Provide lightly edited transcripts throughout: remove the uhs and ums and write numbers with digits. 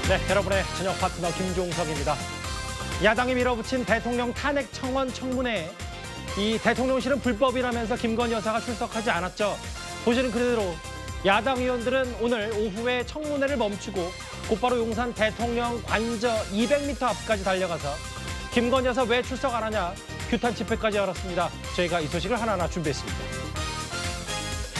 네, 여러분의 저녁 파트너 김종석입니다. 야당이 밀어붙인 대통령 탄핵 청원 청문회에 이 대통령실은 불법이라면서 김건희 여사가 출석하지 않았죠. 보시는 그대로 야당 의원들은 오늘 오후에 청문회를 멈추고 곧바로 용산 대통령 관저 200m 앞까지 달려가서 김건희 여사 왜 출석 안 하냐 규탄 집회까지 열었습니다. 저희가 이 소식을 하나하나 준비했습니다.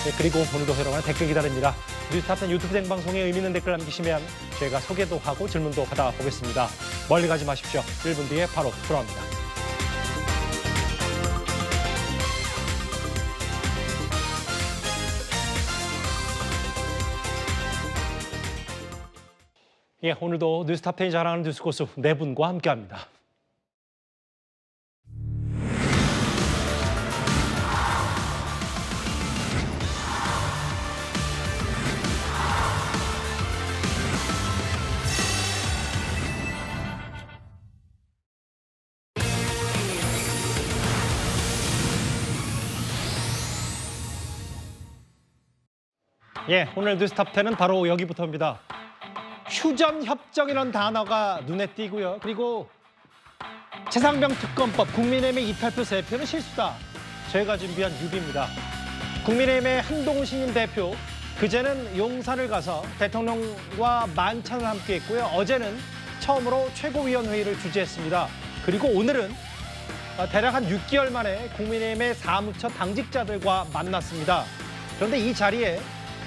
네, 그리고 오늘도 여러분의 댓글 기다립니다. 뉴스탑10 유튜브 생방송에 의미 있는 댓글 남기시면 저희가 소개도 하고 질문도 받아보겠습니다. 멀리 가지 마십시오. 1분 뒤에 바로 돌아옵니다. 예, 오늘도 뉴스탑10이 자랑하는 뉴스고수 네 분과 함께합니다. 예, 오늘 뉴스탑10은 바로 여기부터입니다. 휴전협정이라는 단어가 눈에 띄고요. 그리고 최상병 특검법, 국민의힘의 이탈표 3표는 실수다. 저희가 준비한 뮤비입니다. 국민의힘의 한동훈 신임 대표, 그제는 용산을 가서 대통령과 만찬을 함께했고요. 어제는 처음으로 최고위원회의를 주재했습니다. 그리고 오늘은 대략 한 6개월 만에 국민의힘의 사무처 당직자들과 만났습니다. 그런데 이 자리에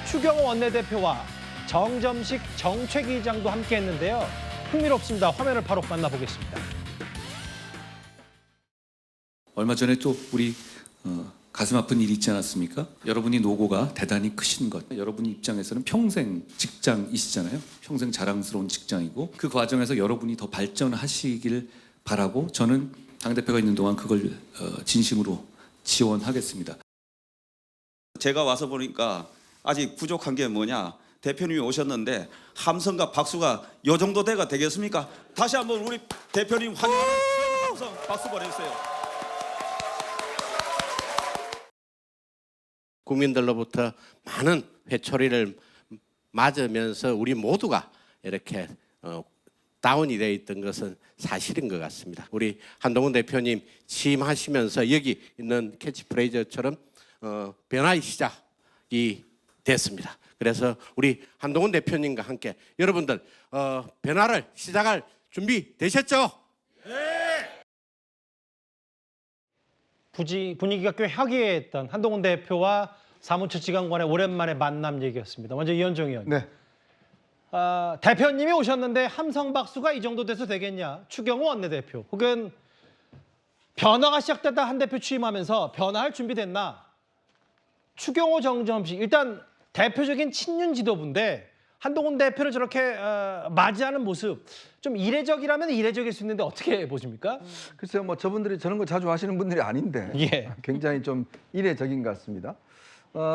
추경호 원내대표와 정점식 정책위의장도 함께했는데요. 흥미롭습니다. 화면을 바로 만나보겠습니다. 얼마 전에 또 우리 가슴 아픈 일이 있지 않았습니까? 여러분이 노고가 대단히 크신 것. 여러분 입장에서는 평생 직장이시잖아요. 평생 자랑스러운 직장이고 그 과정에서 여러분이 더 발전하시길 바라고 저는 당대표가 있는 동안 그걸 진심으로 지원하겠습니다. 제가 와서 보니까 아직 부족한 게 뭐냐? 대표님이 오셨는데 함성과 박수가 요 정도 돼가 되겠습니까? 다시 한번 우리 대표님 환영하는 함성 박수 보내주세요. 국민들로부터 많은 회초리를 맞으면서 우리 모두가 이렇게 다운이 되어 있던 것은 사실인 것 같습니다. 우리 한동훈 대표님 취임하시면서 여기 있는 캐치프레이즈처럼 변화의 시작이 됐습니다. 그래서 우리 한동훈 대표님과 함께 여러분들 변화를 시작할 준비 되셨죠? 네. 분위기가 꽤 화기애애했던 한동훈 대표와 사무처 지휘관의 오랜만에 만남 얘기였습니다. 먼저 이현정 의원. 네. 대표님이 오셨는데 함성 박수가 이 정도 돼서 되겠냐? 추경호 원내대표 혹은 변화가 시작됐다 한 대표 취임하면서 변화할 준비 됐나? 추경호 정점식 일단 대표적인 친윤 지도부인데 한동훈 대표를 저렇게 맞이하는 모습 좀 이례적이라면 이례적일 수 있는데 어떻게 보십니까? 글쎄요, 뭐 저분들이 저런 거 자주 하시는 분들이 아닌데 예. 굉장히 좀 이례적인 것 같습니다.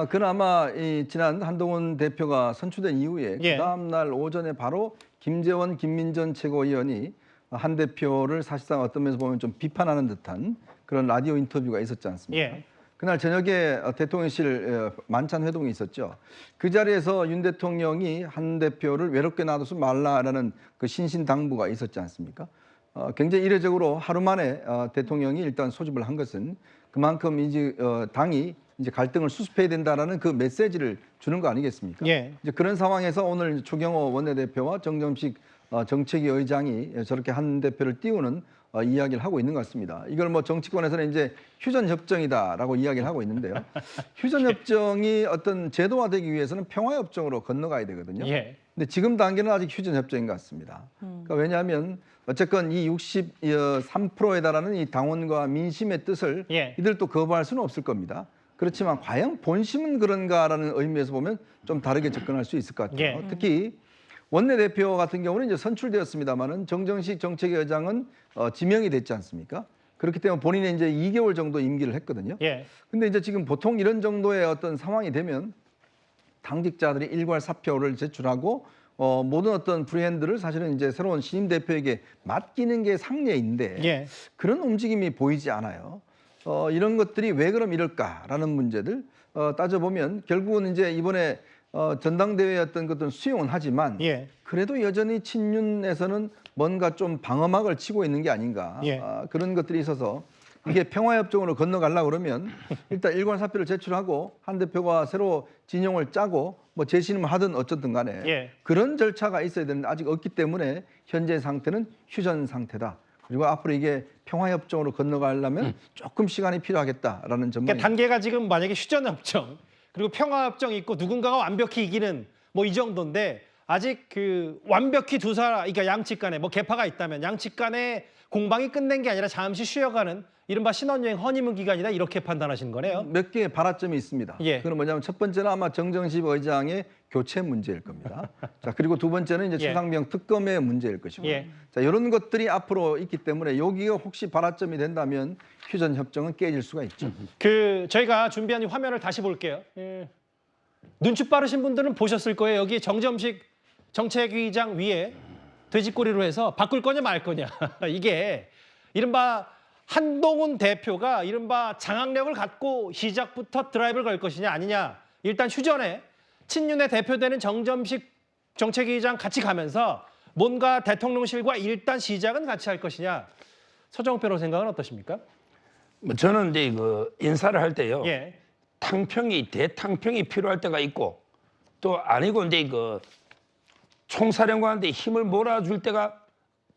그나마 이 지난 한동훈 대표가 선출된 이후에 예. 그 다음 날 오전에 바로 김재원, 김민전 최고위원이 한 대표를 사실상 어떤 면에서 보면 좀 비판하는 듯한 그런 라디오 인터뷰가 있었지 않습니까? 예. 그날 저녁에 대통령실 만찬 회동이 있었죠. 그 자리에서 윤 대통령이 한 대표를 외롭게 놔두지 말라라는 그 신신당부가 있었지 않습니까? 굉장히 이례적으로 하루 만에 대통령이 일단 소집을 한 것은 그만큼 이제 당이 이제 갈등을 수습해야 된다라는 그 메시지를 주는 거 아니겠습니까? 예. 이제 그런 상황에서 오늘 추경호 원내대표와 정점식 정책위 의장이 저렇게 한 대표를 띄우는 이야기를 하고 있는 것 같습니다. 이걸 뭐 정치권에서는 이제 휴전협정이다라고 이야기를 하고 있는데요. 휴전협정이 어떤 제도화되기 위해서는 평화협정으로 건너가야 되거든요. 예. 근데 지금 단계는 아직 휴전협정인 것 같습니다. 그러니까 왜냐하면 어쨌건 이 63%에 달하는 이 당원과 민심의 뜻을 예. 이들도 거부할 수는 없을 겁니다. 그렇지만 과연 본심은 그런가라는 의미에서 보면 좀 다르게 접근할 수 있을 것 같아요. 예. 특히 원내대표 같은 경우는 이제 선출되었습니다만은 정정식 정책위 의장은 지명이 됐지 않습니까? 그렇기 때문에 본인이 이제 2개월 정도 임기를 했거든요. 예. 근데 이제 지금 보통 이런 정도의 어떤 상황이 되면 당직자들이 일괄 사표를 제출하고 모든 어떤 브랜드를 사실은 이제 새로운 신임 대표에게 맡기는 게 상례인데 예. 그런 움직임이 보이지 않아요. 이런 것들이 왜 그럼 이럴까라는 문제들 따져보면 결국은 이제 이번에 전당대회 어떤 것들은 수용은 하지만 예. 그래도 여전히 친윤에서는 뭔가 좀 방어막을 치고 있는 게 아닌가 예. 그런 것들이 있어서 이게 평화협정으로 건너가려고 그러면 일단 일관 사표를 제출하고 한 대표가 새로 진영을 짜고 뭐 재신임을 하든 어쨌든 간에 예. 그런 절차가 있어야 되는데 아직 없기 때문에 현재 상태는 휴전 상태다. 그리고 앞으로 이게 평화협정으로 건너가려면 조금 시간이 필요하겠다라는 전망입니다. 그러니까 단계가 지금 만약에 휴전협정 그리고 평화협정이 있고 누군가가 완벽히 이기는 뭐 이 정도인데 아직 그 완벽히 두 사람, 그러니까 양측 간에 뭐 개파가 있다면 양측 간에 공방이 끝낸 게 아니라 잠시 쉬어가는 이른바 신혼여행 허니문 기간이다 이렇게 판단하시는 거네요. 몇 개의 발화점이 있습니다. 예. 그건 뭐냐면 첫 번째는 아마 정정식 의장의 교체 문제일 겁니다. 자, 그리고 두 번째는 이제 예. 최상병 특검의 문제일 것이고. 예. 자, 이런 것들이 앞으로 있기 때문에 여기가 혹시 발화점이 된다면 휴전 협정은 깨질 수가 있죠. 그 저희가 준비한 이 화면을 다시 볼게요. 눈치 빠르신 분들은 보셨을 거예요. 여기 정점식 정책위의장 위에 돼지꼬리로 해서 바꿀 거냐 말 거냐. 이게 이른바 한동훈 대표가 이른바 장악력을 갖고 시작부터 드라이브를 걸 것이냐 아니냐. 일단 휴전에 친윤의 대표되는 정점식 정책위의장 같이 가면서 뭔가 대통령실과 일단 시작은 같이 할 것이냐. 서정욱 변호 생각은 어떠십니까? 뭐 저는 이제 그 인사를 할 때요. 예. 대탕평이 필요할 때가 있고 또 아니고 이제 그 총사령관한테 힘을 몰아줄 때가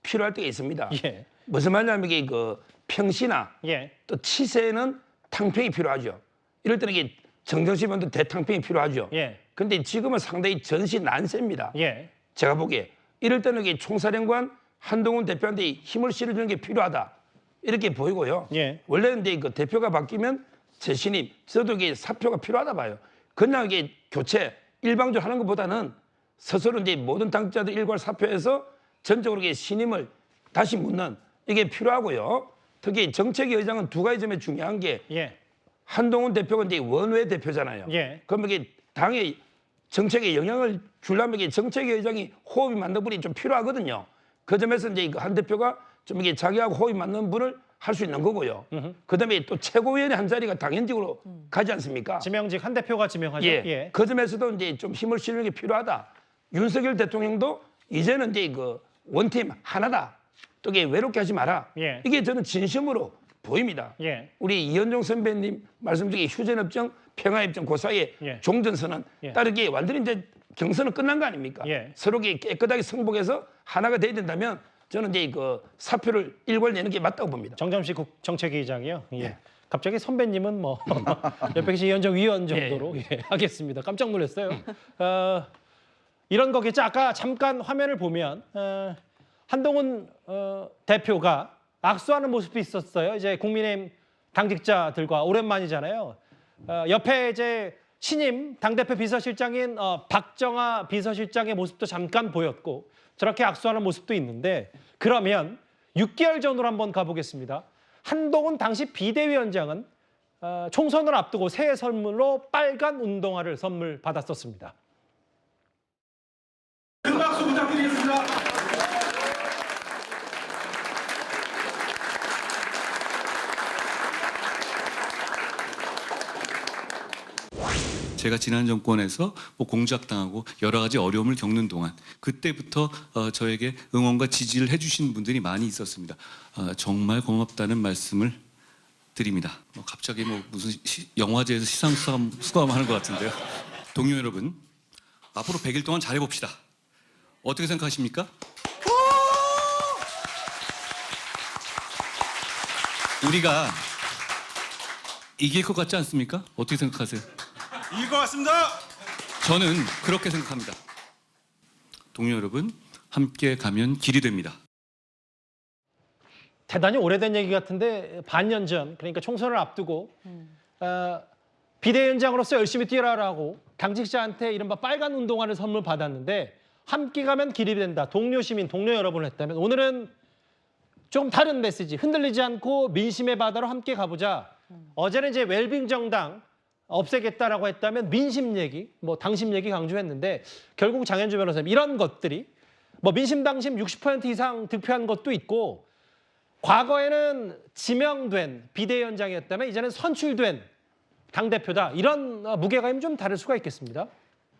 필요할 때가 있습니다. 예. 무슨 말이냐면 이게 그 평시나 예. 또 치세에는 탕평이 필요하죠. 이럴 때는 이게 정정시반도 대탕평이 필요하죠. 예. 근데 지금은 상당히 전시 난세입니다. 예. 제가 보기에 이럴 때는 이게 총사령관 한동훈 대표한테 힘을 실어주는 게 필요하다 이렇게 보이고요. 예. 원래는 이제 그 대표가 바뀌면 재신임, 저도 이게 사표가 필요하다 봐요. 그냥 이게 교체 일방적으로 하는 것보다는 스스로 이제 모든 당직자들 일괄 사표해서 전적으로 이게 신임을 다시 묻는 이게 필요하고요. 특히 정책위 의장은 두 가지 점에 중요한 게 예. 한동훈 대표가 이제 원외 대표잖아요. 예. 그럼 이게 당의 정책에 영향을 주려면 이게 정책위 의장이 호흡이 맞는 분이 좀 필요하거든요. 그 점에서 이제 한 대표가 좀 이게 자기하고 호흡이 맞는 분을 할 수 있는 거고요. 그다음에 또 최고위원회 한 자리가 당연직으로 가지 않습니까? 지명직 한 대표가 지명하죠. 예. 예. 그 점에서도 이제 좀 힘을 실는 게 필요하다. 윤석열 대통령도 이제는 이제 그 원팀 하나다. 또 이게 외롭게 하지 마라. 예. 이게 저는 진심으로 보입니다. 예. 우리 이현종 선배님 말씀 중에 휴전협정, 평화협정 그 사이에 예. 종전선언 예. 따르게 완전히 이제 경선은 끝난 거 아닙니까? 예. 서로 깨끗하게 승복해서 하나가 돼야 된다면 저는 이제 그 사표를 일괄 내는 게 맞다고 봅니다. 정점식 정책위의장이요. 예. 갑자기 선배님은 뭐 옆에 계신 이현정 위원 정도로 예. 하겠습니다. 깜짝 놀랐어요. 이런 거겠죠. 아까 잠깐 화면을 보면 한동훈 대표가 악수하는 모습도 있었어요. 이제 국민의힘 당직자들과 오랜만이잖아요. 옆에 이제 신임 당대표 비서실장인 박정아 비서실장의 모습도 잠깐 보였고 저렇게 악수하는 모습도 있는데 그러면 6개월 전으로 한번 가보겠습니다. 한동훈 당시 비대위원장은 총선을 앞두고 새해 선물로 빨간 운동화를 선물 받았었습니다. 큰 박수 부탁드리겠습니다. 제가 지난 정권에서 뭐 공작당하고 여러 가지 어려움을 겪는 동안 그때부터 저에게 응원과 지지를 해주신 분들이 많이 있었습니다. 정말 고맙다는 말씀을 드립니다. 갑자기 뭐 무슨 영화제에서 수감하는 것 같은데요. 동료 여러분, 앞으로 100일 동안 잘해봅시다. 어떻게 생각하십니까? 우리가 이길 것 같지 않습니까? 어떻게 생각하세요? 이길 것 같습니다. 저는 그렇게 생각합니다. 동료 여러분, 함께 가면 길이 됩니다. 대단히 오래된 얘기 같은데 반년 전, 그러니까 총선을 앞두고 비대위원장으로서 열심히 뛰어라라고 당직자한테 이른바 빨간 운동화를 선물 받았는데 함께 가면 길이 된다. 동료 시민, 동료 여러분을 했다면 오늘은 좀 다른 메시지, 흔들리지 않고 민심의 바다로 함께 가보자. 어제는 이제 웰빙 정당 없애겠다라고 했다면 민심 얘기, 뭐 당심 얘기 강조했는데 결국 장현주 변호사님 이런 것들이 뭐 민심 당심 60% 이상 득표한 것도 있고 과거에는 지명된 비대위원장이었다면 이제는 선출된 당대표다. 이런 무게감이 좀 다를 수가 있겠습니다.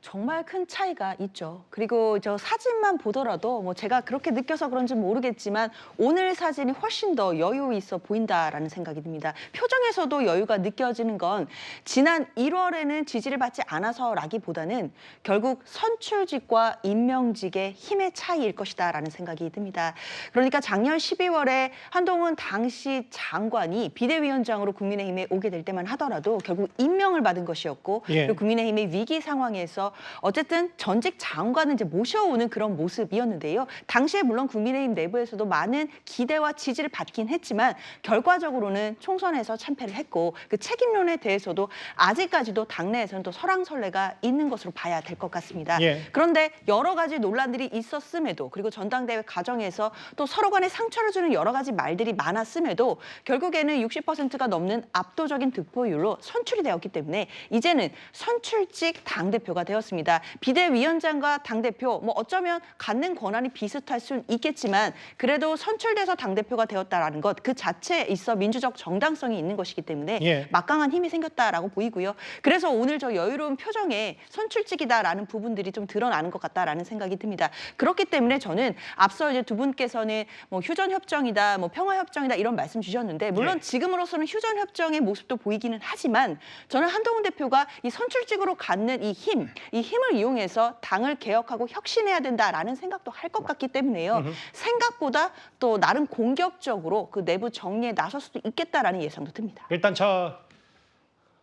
정말 큰 차이가 있죠. 그리고 저 사진만 보더라도 뭐 제가 그렇게 느껴서 그런지 모르겠지만 오늘 사진이 훨씬 더 여유 있어 보인다라는 생각이 듭니다. 표정에서도 여유가 느껴지는 건 지난 1월에는 지지를 받지 않아서라기보다는 결국 선출직과 임명직의 힘의 차이일 것이다라는 생각이 듭니다. 그러니까 작년 12월에 한동훈 당시 장관이 비대위원장으로 국민의힘에 오게 될 때만 하더라도 결국 임명을 받은 것이었고 예. 그리고 국민의힘의 위기 상황에서 어쨌든 전직 장관을 이제 모셔오는 그런 모습이었는데요. 당시에 물론 국민의힘 내부에서도 많은 기대와 지지를 받긴 했지만 결과적으로는 총선에서 참패를 했고 그 책임론에 대해서도 아직까지도 당내에서는 또 설왕설래가 있는 것으로 봐야 될 것 같습니다. 예. 그런데 여러 가지 논란들이 있었음에도 그리고 전당대회 과정에서 또 서로 간에 상처를 주는 여러 가지 말들이 많았음에도 결국에는 60%가 넘는 압도적인 득표율로 선출이 되었기 때문에 이제는 선출직 당대표가 되었습니다. 비대위원장과 당대표 뭐 어쩌면 갖는 권한이 비슷할 수는 있겠지만 그래도 선출돼서 당대표가 되었다라는 것 그 자체에 있어 민주적 정당성이 있는 것이기 때문에 예. 막강한 힘이 생겼다라고 보이고요. 그래서 오늘 저 여유로운 표정에 선출직이다라는 부분들이 좀 드러나는 것 같다라는 생각이 듭니다. 그렇기 때문에 저는 앞서 이제 두 분께서는 뭐 휴전 협정이다, 뭐 평화 협정이다 이런 말씀 주셨는데 물론 예. 지금으로서는 휴전 협정의 모습도 보이기는 하지만 저는 한동훈 대표가 이 선출직으로 갖는 이 힘을 이용해서 당을 개혁하고 혁신해야 된다라는 생각도 할 것 같기 때문에요. 생각보다 또 나름 공격적으로 그 내부 정리에 나설 수도 있겠다라는 예상도 듭니다. 일단 저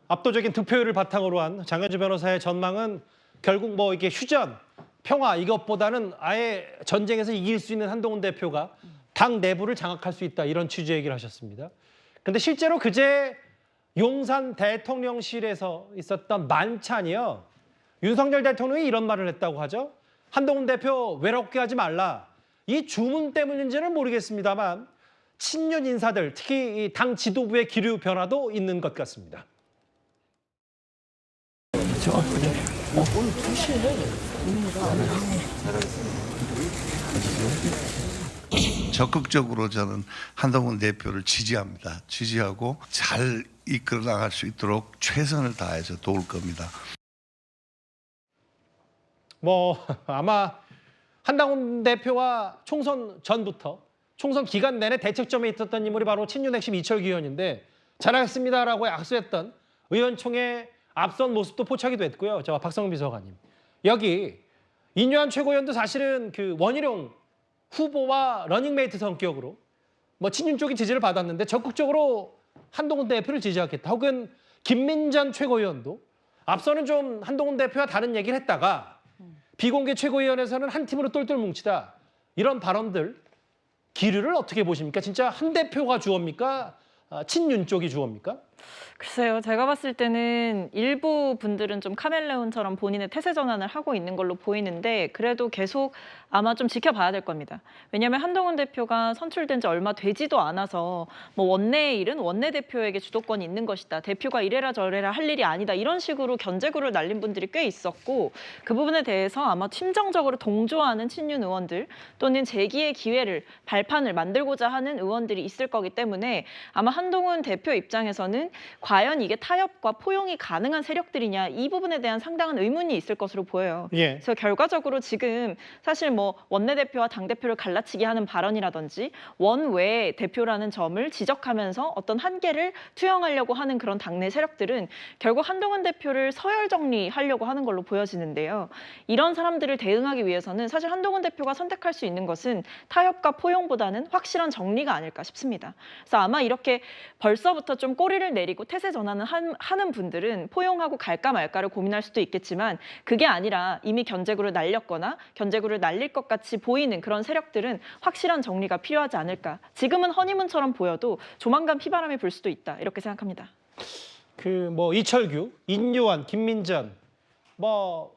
압도적인 득표율을 바탕으로 한 장현주 변호사의 전망은 결국 뭐 이게 휴전, 평화 이것보다는 아예 전쟁에서 이길 수 있는 한동훈 대표가 당 내부를 장악할 수 있다 이런 취지 얘기를 하셨습니다. 그런데 실제로 그제 용산 대통령실에서 있었던 만찬이요. 윤석열 대통령이 이런 말을 했다고 하죠. 한동훈 대표 외롭게 하지 말라. 이 주문 때문인지는 모르겠습니다만 친윤 인사들, 특히 이 당 지도부의 기류 변화도 있는 것 같습니다. 적극적으로 저는 한동훈 대표를 지지합니다. 지지하고 잘 이끌어 나갈 수 있도록 최선을 다해서 도울 겁니다. 뭐 아마 한동훈 대표와 총선 전부터 총선 기간 내내 대척점에 있었던 인물이 바로 친윤 핵심 이철규 의원인데 잘하겠습니다라고 약속했던 의원총회 앞선 모습도 포착이 됐고요. 저 박성훈 비서관님. 여기 인유한 최고위원도 사실은 그 원희룡 후보와 러닝메이트 성격으로 뭐 친윤 쪽이 지지를 받았는데 적극적으로 한동훈 대표를 지지하겠다. 혹은 김민전 최고위원도 앞서는 좀 한동훈 대표와 다른 얘기를 했다가 비공개 최고위원회에서는 한 팀으로 똘똘 뭉치다. 이런 발언들 기류를 어떻게 보십니까? 진짜 한 대표가 주어입니까? 친윤 쪽이 주어입니까? 글쎄요. 제가 봤을 때는 일부 분들은 좀 카멜레온처럼 본인의 태세 전환을 하고 있는 걸로 보이는데 그래도 계속 아마 좀 지켜봐야 될 겁니다. 왜냐하면 한동훈 대표가 선출된 지 얼마 되지도 않아서 뭐 원내의 일은 원내대표에게 주도권이 있는 것이다. 대표가 이래라 저래라 할 일이 아니다. 이런 식으로 견제구를 날린 분들이 꽤 있었고 그 부분에 대해서 아마 심정적으로 동조하는 친윤 의원들 또는 재기의 기회를 발판을 만들고자 하는 의원들이 있을 거기 때문에 아마 한동훈 대표 입장에서는 과연 이게 타협과 포용이 가능한 세력들이냐 이 부분에 대한 상당한 의문이 있을 것으로 보여요. 예. 그래서 결과적으로 지금 사실 뭐 원내대표와 당대표를 갈라치기 하는 발언이라든지 원외 대표라는 점을 지적하면서 어떤 한계를 투영하려고 하는 그런 당내 세력들은 결국 한동훈 대표를 서열 정리하려고 하는 걸로 보여지는데요. 이런 사람들을 대응하기 위해서는 사실 한동훈 대표가 선택할 수 있는 것은 타협과 포용보다는 확실한 정리가 아닐까 싶습니다. 그래서 아마 이렇게 벌써부터 좀 꼬리를 내리고 태세 전환을 하는 분들은 포용하고 갈까 말까를 고민할 수도 있겠지만 그게 아니라 이미 견제구를 날렸거나 견제구를 날릴 것 같이 보이는 그런 세력들은 확실한 정리가 필요하지 않을까. 지금은 허니문처럼 보여도 조만간 피바람이 불 수도 있다. 이렇게 생각합니다. 그 뭐 이철규, 인유한, 김민전, 뭐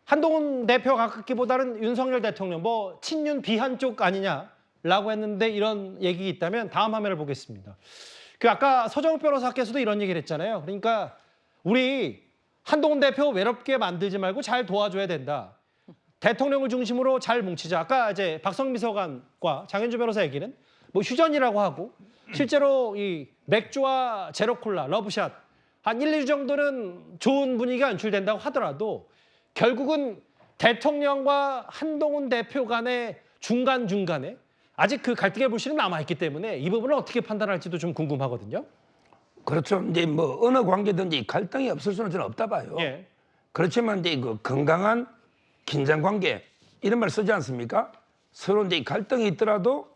한동훈 대표가 가깝기보다는 윤석열 대통령, 뭐 친윤 비한 쪽 아니냐라고 했는데 이런 얘기 있다면 다음 화면을 보겠습니다. 그 아까 서정욱 변호사께서도 이런 얘기를 했잖아요. 그러니까 우리 한동훈 대표 외롭게 만들지 말고 잘 도와줘야 된다. 대통령을 중심으로 잘 뭉치자. 아까 이제 박성민 비서관과 장현주 변호사 얘기는 뭐 휴전이라고 하고 실제로 이 맥주와 제로콜라, 러브샷 한 1, 2주 정도는 좋은 분위기가 연출된다고 하더라도 결국은 대통령과 한동훈 대표 간의 중간중간에 아직 그 갈등의 불씨는 남아있기 때문에 이 부분을 어떻게 판단할지도 좀 궁금하거든요. 그렇죠. 이제 뭐 어느 관계든지 갈등이 없을 수는 저는 없다 봐요. 예. 그렇지만 이제 그 건강한 긴장 관계 이런 말 쓰지 않습니까? 서로 이제 갈등이 있더라도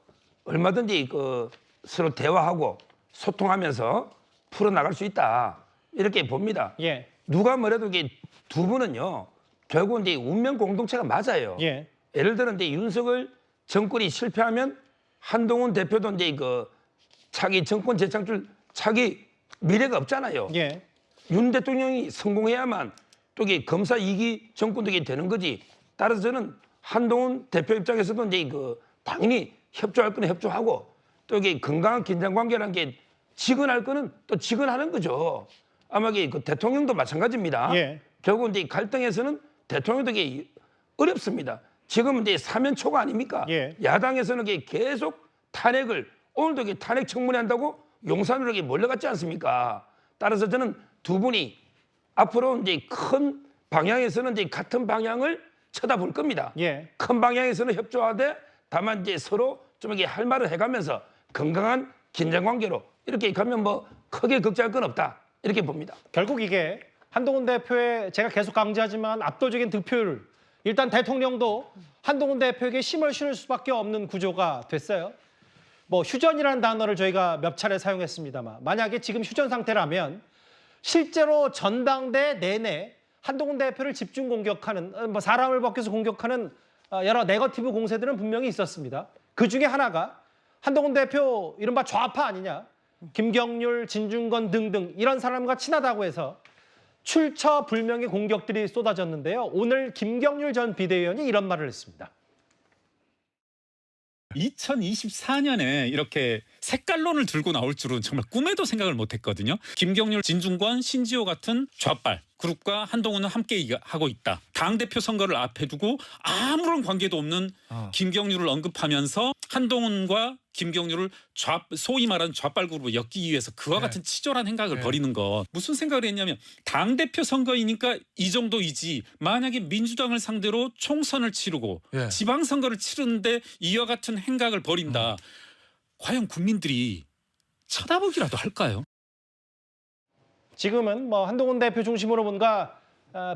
얼마든지 그 서로 대화하고 소통하면서 풀어 나갈 수 있다 이렇게 봅니다. 예. 누가 뭐래도 이게 두 분은요 결국 이제 운명 공동체가 맞아요. 예. 예를 들어 이제 윤석열 정권이 실패하면 한동훈 대표도 이제 그 차기 정권 재창출 차기 미래가 없잖아요. 예. 윤 대통령이 성공해야만 또 이게 검사 2기 정권도 이게 되는 거지. 따라서 저는 한동훈 대표 입장에서도 이제 그 당연히 협조할 거는 협조하고 또 이게 건강한 긴장 관계라는 게 직언할 거는 또 직언하는 거죠. 아마 이게 그 대통령도 마찬가지입니다. 예. 결국 이제 갈등에서는 대통령도 이게 어렵습니다. 지금은 이제 사면초가 아닙니까? 예. 야당에서는 이게 계속 탄핵을 오늘도 이게 탄핵 청문회 한다고 용산으로 이렇게 몰려갔지 않습니까? 따라서 저는 두 분이 앞으로 이제 큰 방향에서는 이제 같은 방향을 쳐다볼 겁니다. 예. 큰 방향에서는 협조하되 다만 이제 서로 좀 이렇게 할 말을 해가면서 건강한 긴장 관계로 이렇게 가면 뭐 크게 걱정할 건 없다 이렇게 봅니다. 결국 이게 한동훈 대표의 제가 계속 강조하지만 압도적인 득표율 일단 대통령도 한동훈 대표에게 힘을 실을 수밖에 없는 구조가 됐어요. 뭐 휴전이라는 단어를 저희가 몇 차례 사용했습니다만 만약에 지금 휴전 상태라면 실제로 전당대 내내 한동훈 대표를 집중 공격하는 뭐 사람을 벗겨서 공격하는 여러 네거티브 공세들은 분명히 있었습니다. 그중에 하나가 한동훈 대표 이른바 좌파 아니냐. 김경률, 진중권 등등 이런 사람과 친하다고 해서 출처 불명의 공격들이 쏟아졌는데요. 오늘 김경률 전 비대위원이 이런 말을 했습니다. 2024년에 이렇게 색깔론을 들고 나올 줄은 정말 꿈에도 생각을 못했거든요. 김경률, 진중권, 신지호 같은 좌빨 그룹과 한동훈은 함께 하고 있다. 당대표 선거를 앞에 두고 아무런 관계도 없는 김경률을 언급하면서 한동훈과 김경률을 소위 말하는 좌빨 그룹을 엮기 위해서 그와 같은 치졸한 행각을 벌이는 것. 무슨 생각을 했냐면 당대표 선거이니까 이 정도이지 만약에 민주당을 상대로 총선을 치르고 지방선거를 치르는데 이와 같은 행각을 벌인다. 과연 국민들이 쳐다보기라도 할까요? 지금은 뭐 한동훈 대표 중심으로 뭔가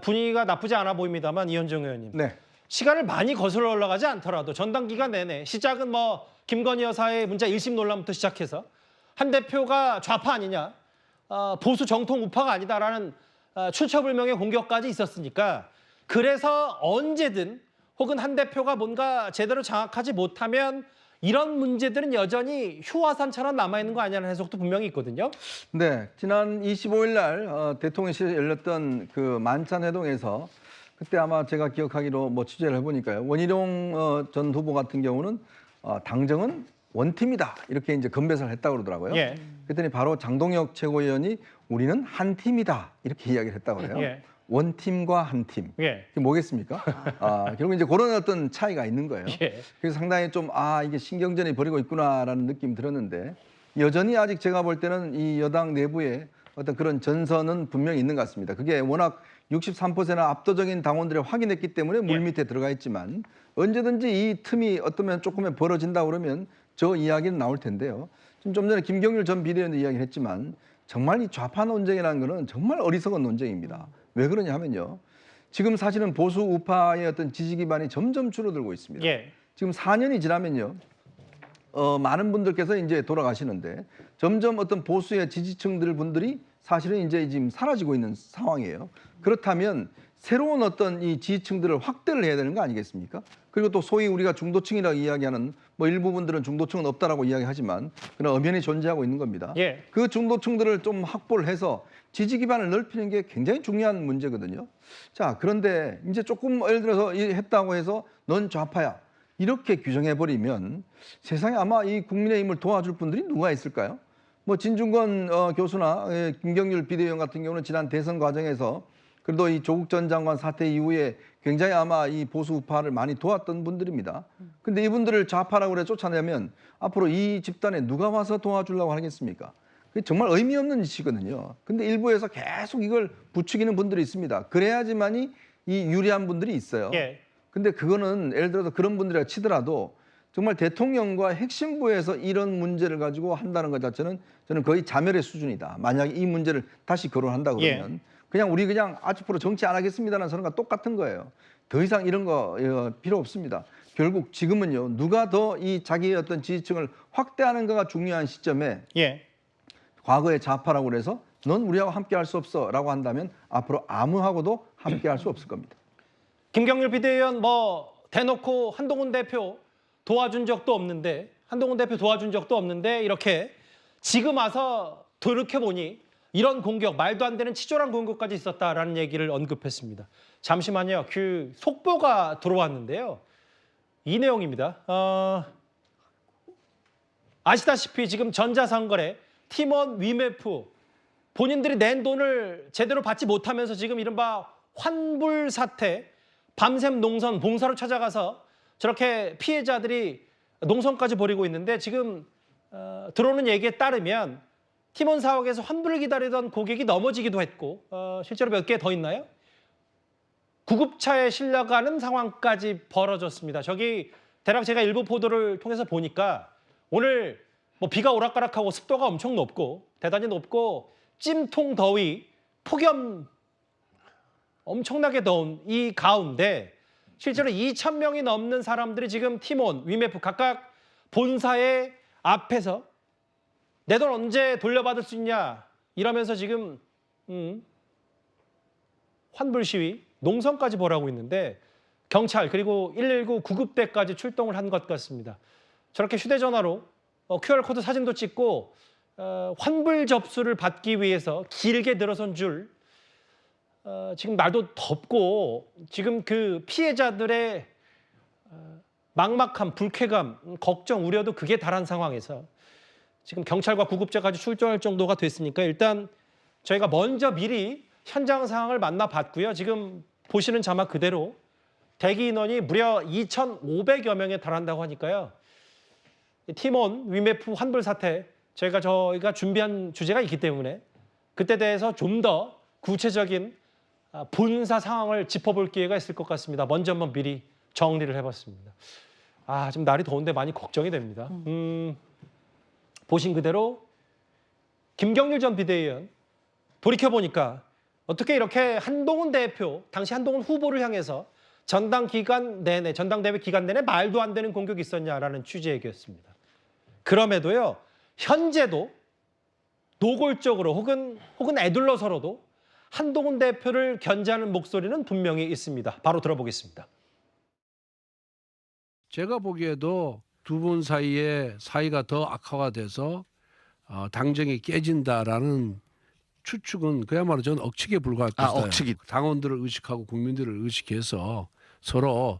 분위기가 나쁘지 않아 보입니다만 이현정 의원님. 네. 시간을 많이 거슬러 올라가지 않더라도 전당 기간 내내 시작은 뭐 김건희 여사의 문자 1심 논란부터 시작해서 한 대표가 좌파 아니냐, 보수 정통 우파가 아니다라는 출처불명의 공격까지 있었으니까 그래서 언제든 혹은 한 대표가 뭔가 제대로 장악하지 못하면 이런 문제들은 여전히 휴화산처럼 남아있는 거 아니냐는 해석도 분명히 있거든요. 네, 지난 25일 날 대통령실에 열렸던 그 만찬회동에서 그때 아마 제가 기억하기로 뭐 취재를 해보니까요. 원희룡 전 후보 같은 경우는 당정은 원팀이다 이렇게 이제 건배사를 했다고 그러더라고요. 예. 그랬더니 바로 장동혁 최고위원이 우리는 한 팀이다 이렇게 이야기를 했다고 그래요. 예. 원팀과 한 팀. 예. 그게 뭐겠습니까? 결국 이제 그런 어떤 차이가 있는 거예요. 예. 그래서 상당히 좀 이게 신경전이 벌이고 있구나라는 느낌이 들었는데 여전히 아직 제가 볼 때는 이 여당 내부에 어떤 그런 전선은 분명히 있는 것 같습니다. 그게 워낙 63%나 압도적인 당원들이 확인했기 때문에 물밑에 들어가 있지만 언제든지 이 틈이 어떠면 조금은 벌어진다 그러면 저 이야기는 나올 텐데요. 좀 전에 김경률 전 비대위원도 이야기를 했지만 정말 이 좌파 논쟁이라는 거는 정말 어리석은 논쟁입니다. 왜 그러냐 하면요. 지금 사실은 보수 우파의 어떤 지지 기반이 점점 줄어들고 있습니다. 예. 지금 4년이 지나면요. 많은 분들께서 이제 돌아가시는데 점점 어떤 보수의 지지층들 분들이 사실은 이제 지금 사라지고 있는 상황이에요. 그렇다면 새로운 어떤 이 지지층들을 확대를 해야 되는 거 아니겠습니까? 그리고 또 소위 우리가 중도층이라고 이야기하는 뭐 일부분들은 중도층은 없다라고 이야기하지만 그런 엄연히 존재하고 있는 겁니다. 예. 그 중도층들을 좀 확보를 해서 지지 기반을 넓히는 게 굉장히 중요한 문제거든요. 자, 그런데 이제 조금 예를 들어서 했다고 해서 넌 좌파야. 이렇게 규정해버리면 세상에 아마 이 국민의힘을 도와줄 분들이 누가 있을까요? 뭐 진중권 교수나 김경률 비대위원 같은 경우는 지난 대선 과정에서 그래도 이 조국 전 장관 사태 이후에 굉장히 아마 이 보수 우파를 많이 도왔던 분들입니다. 근데 이분들을 좌파라고 그래 쫓아내면 앞으로 이 집단에 누가 와서 도와주려고 하겠습니까? 그게 정말 의미 없는 짓이거든요. 근데 일부에서 계속 이걸 부추기는 분들이 있습니다. 그래야지만이 이 유리한 분들이 있어요. 예. 근데 그거는 예를 들어서 그런 분들이라 치더라도 정말 대통령과 핵심부에서 이런 문제를 가지고 한다는 것 자체는 저는 거의 자멸의 수준이다. 만약에 이 문제를 다시 거론한다 그러면 그냥 우리 그냥 앞으로 정치 안 하겠습니다라는 선언과 똑같은 거예요. 더 이상 이런 거 필요 없습니다. 결국 지금은요, 누가 더 이 자기의 어떤 지지층을 확대하는가가 중요한 시점에 과거의 좌파라고 그래서 넌 우리하고 함께 할 수 없어라고 한다면 앞으로 아무하고도 함께 할 수 없을 겁니다. 김경률 비대위원 뭐 대놓고 한동훈 대표 도와준 적도 없는데 이렇게 지금 와서 돌이켜보니 이런 공격, 말도 안 되는 치졸한 공격까지 있었다라는 얘기를 언급했습니다. 잠시만요. 그 속보가 들어왔는데요. 이 내용입니다. 아시다시피 지금 전자상거래, 팀원 위메프 본인들이 낸 돈을 제대로 받지 못하면서 지금 이른바 환불 사태, 밤샘 농선 봉사로 찾아가서 저렇게 피해자들이 농성까지 벌이고 있는데 지금 들어오는 얘기에 따르면 팀원 사옥에서 환불을 기다리던 고객이 넘어지기도 했고 실제로 몇 개 더 있나요? 구급차에 실려가는 상황까지 벌어졌습니다. 저기 대략 제가 일부 보도를 통해서 보니까 오늘 뭐 비가 오락가락하고 습도가 엄청 높고 대단히 높고 찜통 더위, 폭염 엄청나게 더운 이 가운데 실제로 2,000명이 넘는 사람들이 지금 팀원, 위메프 각각 본사의 앞에서 내 돈 언제 돌려받을 수 있냐 이러면서 지금 환불 시위, 농성까지 벌하고 있는데 경찰 그리고 119 구급대까지 출동을 한 것 같습니다. 저렇게 휴대전화로 QR코드 사진도 찍고 환불 접수를 받기 위해서 길게 늘어선 줄 지금 날도 덥고 지금 그 피해자들의 막막함, 불쾌감, 걱정, 우려도 극에 달한 상황에서 지금 경찰과 구급대까지 출동할 정도가 됐으니까 일단 저희가 먼저 미리 현장 상황을 만나봤고요. 지금 보시는 자막 그대로 대기 인원이 무려 2,500여 명에 달한다고 하니까요. 팀원 위메프 환불 사태 저희가 준비한 주제가 있기 때문에 그때 대해서 좀 더 구체적인 본사 상황을 짚어볼 기회가 있을 것 같습니다. 먼저 한번 미리 정리를 해봤습니다. 지금 날이 더운데 많이 걱정이 됩니다. 보신 그대로 김경률 전 비대위원 돌이켜보니까 어떻게 이렇게 한동훈 대표, 당시 한동훈 후보를 향해서 전당대회 기간 내내 말도 안 되는 공격이 있었냐라는 취지의 얘기였습니다. 그럼에도요, 현재도 노골적으로 혹은 애둘러서라도 한동훈 대표를 견제하는 목소리는 분명히 있습니다. 바로 들어보겠습니다. 제가 보기에도 두 분 사이에 사이가 더 악화가 돼서 당정이 깨진다라는 추측은 그야말로 저는 억측에 불과할 것이다. 억측이. 당원들을 의식하고 국민들을 의식해서 서로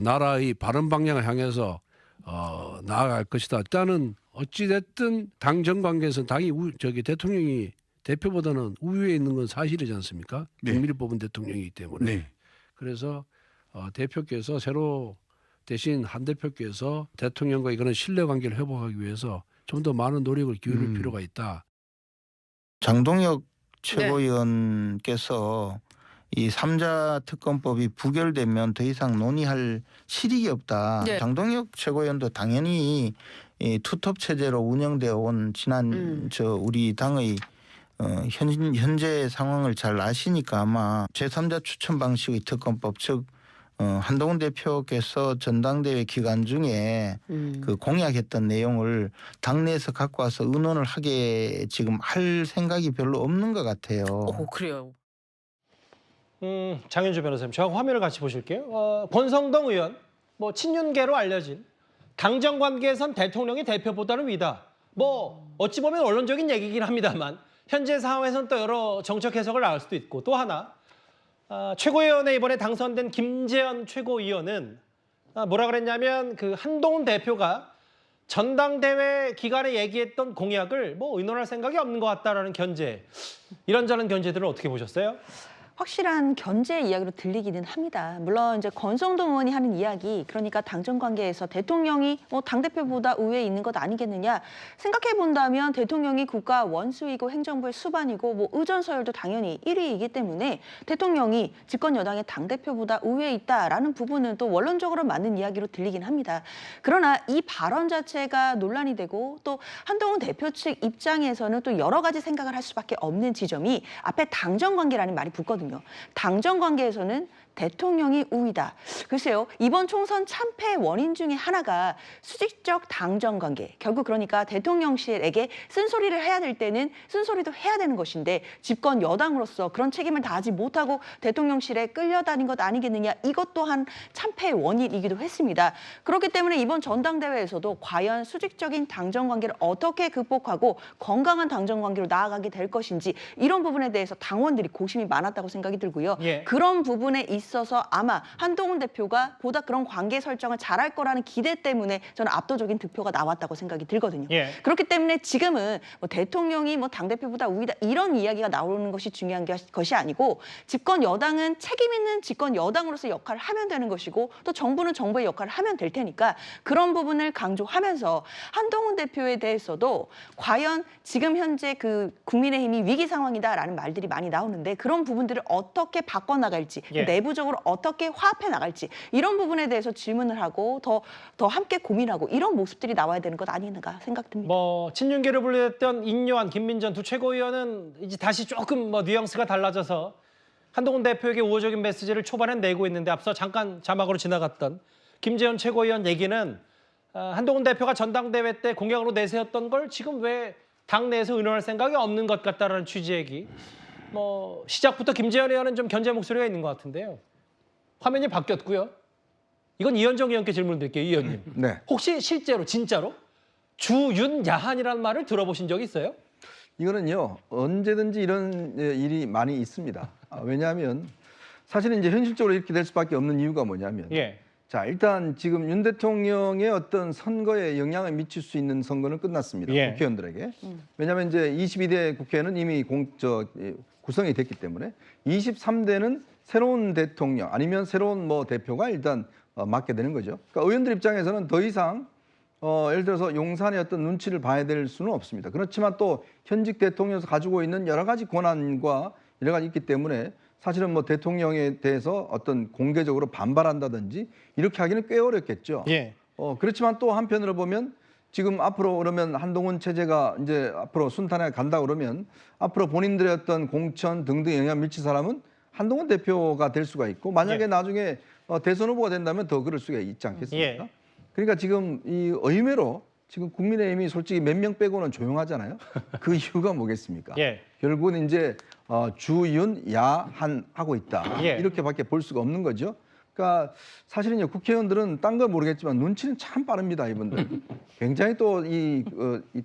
나라의 바른 방향을 향해서 나아갈 것이다. 일단은 어찌됐든 당정 관계에서는 대통령이 대표보다는 우위에 있는 건 사실이지 않습니까? 네. 국민이 뽑은 대통령이기 때문에. 네. 그래서 대표께서 대신 한 대표께서 대통령과 이거는 신뢰관계를 회복하기 위해서 좀 더 많은 노력을 기울일 필요가 있다. 장동혁 최고위원께서 이 3자 특검법이 부결되면 더 이상 논의할 실익이 없다. 네. 장동혁 최고위원도 당연히 이 투톱 체제로 운영되어 온 지난 우리 당의 현재 상황을 잘 아시니까 아마 제3자 추천 방식의 특검법 즉 한동훈 대표께서 전당대회 기간 중에 그 공약했던 내용을 당내에서 갖고 와서 의논을 하게 지금 할 생각이 별로 없는 것 같아요. 그래요. 장윤주 변호사님, 저하고 화면을 같이 보실게요. 권성동 의원, 뭐 친윤계로 알려진 당정 관계에선 대통령이 대표보다는 위다. 뭐 어찌 보면 원론적인 얘기긴 합니다만 현재 상황에서는 또 여러 정책 해석을 나올 수도 있고 또 하나 최고위원회 이번에 당선된 김재현 최고위원은 뭐라 그랬냐면 그 한동훈 대표가 전당대회 기간에 얘기했던 공약을 뭐 의논할 생각이 없는 것 같다라는 견제, 이런저런 견제들을 어떻게 보셨어요? 확실한 견제 이야기로 들리기는 합니다. 물론 이제 권성동 의원이 하는 이야기, 그러니까 당정 관계에서 대통령이 당대표보다 우위에 있는 것 아니겠느냐 생각해 본다면 대통령이 국가 원수이고 행정부의 수반이고 의전 서열도 당연히 1위이기 때문에 대통령이 집권 여당의 당대표보다 우위에 있다라는 부분은 또 원론적으로 맞는 이야기로 들리긴 합니다. 그러나 이 발언 자체가 논란이 되고 또 한동훈 대표 측 입장에서는 또 여러 가지 생각을 할 수밖에 없는 지점이 앞에 당정 관계라는 말이 붙거든요. 당정 관계에서는 대통령이 우위다. 글쎄요, 이번 총선 참패의 원인 중에 하나가 수직적 당정 관계. 결국 그러니까 대통령실에게 쓴소리를 해야 될 때는 쓴소리도 해야 되는 것인데 집권 여당으로서 그런 책임을 다하지 못하고 대통령실에 끌려다닌 것 아니겠느냐. 이것 또한 참패의 원인이기도 했습니다. 그렇기 때문에 이번 전당대회에서도 과연 수직적인 당정 관계를 어떻게 극복하고 건강한 당정 관계로 나아가게 될 것인지 이런 부분에 대해서 당원들이 고심이 많았다고 생각이 들고요. 예. 그런 부분에 있어서 아마 한동훈 대표가 보다 그런 관계 설정을 잘할 거라는 기대 때문에 저는 압도적인 득표가 나왔다고 생각이 들거든요. 예. 그렇기 때문에 지금은 대통령이 당대표보다 우위다 이런 이야기가 나오는 것이 중요한 것이 아니고 집권 여당은 책임 있는 집권 여당으로서 역할을 하면 되는 것이고 또 정부는 정부의 역할을 하면 될 테니까 그런 부분을 강조하면서 한동훈 대표에 대해서도 과연 지금 현재 국민의힘이 위기 상황이다라는 말들이 많이 나오는데 그런 부분들을 어떻게 바꿔나갈지 예. 내부적으로 어떻게 화합해 나갈지 이런 부분에 대해서 질문을 하고 더 함께 고민하고 이런 모습들이 나와야 되는 것 아닌가 생각됩니다. 친윤계를 분류했던 인요한, 김민전 두 최고위원은 이제 다시 조금 뉘앙스가 달라져서 한동훈 대표에게 우호적인 메시지를 초반엔 내고 있는데 앞서 잠깐 자막으로 지나갔던 김재현 최고위원 얘기는 한동훈 대표가 전당대회 때 공약으로 내세웠던 걸 지금 왜 당내에서 의논할 생각이 없는 것 같다라는 취지 얘기. 시작부터 김재현 의원은 좀 견제 목소리가 있는 것 같은데요. 화면이 바뀌었고요. 이건 이현정 의원께 질문 드릴게요, 이 의원님. 네. 혹시 실제로 진짜로 주윤야한이라는 말을 들어보신 적 있어요? 이거는요, 언제든지 이런 일이 많이 있습니다. 왜냐하면 사실은 이제 현실적으로 이렇게 될 수밖에 없는 이유가 뭐냐면 예. 자, 일단 지금 윤 대통령의 어떤 선거에 영향을 미칠 수 있는 선거는 끝났습니다. 예. 국회의원들에게. 왜냐하면 이제 22대 국회는 이미 구성이 됐기 때문에 23대는 새로운 대통령 아니면 새로운 대표가 일단 맡게 되는 거죠. 그러니까 의원들 입장에서는 더 이상 예를 들어서 용산의 어떤 눈치를 봐야 될 수는 없습니다. 그렇지만 또 현직 대통령에서 가지고 있는 여러 가지 권한과 여러 가지 있기 때문에 사실은 대통령에 대해서 어떤 공개적으로 반발한다든지 이렇게 하기는 꽤 어렵겠죠. 예. 그렇지만 또 한편으로 보면 지금 앞으로 그러면 한동훈 체제가 이제 앞으로 순탄하게 간다 그러면 앞으로 본인들의 어떤 공천 등등 영향 미칠 사람은 한동훈 대표가 될 수가 있고 만약에 예. 나중에 대선 후보가 된다면 더 그럴 수가 있지 않겠습니까? 예. 그러니까 지금 이 의외로 지금 국민의힘이 솔직히 몇 명 빼고는 조용하잖아요. 그 이유가 뭐겠습니까? 예. 결국은 이제 주윤 야한 하고 있다. 예. 이렇게밖에 볼 수가 없는 거죠. 그러니까 사실은요 국회의원들은 딴 건 모르겠지만 눈치는 참 빠릅니다 이분들. 굉장히 또 이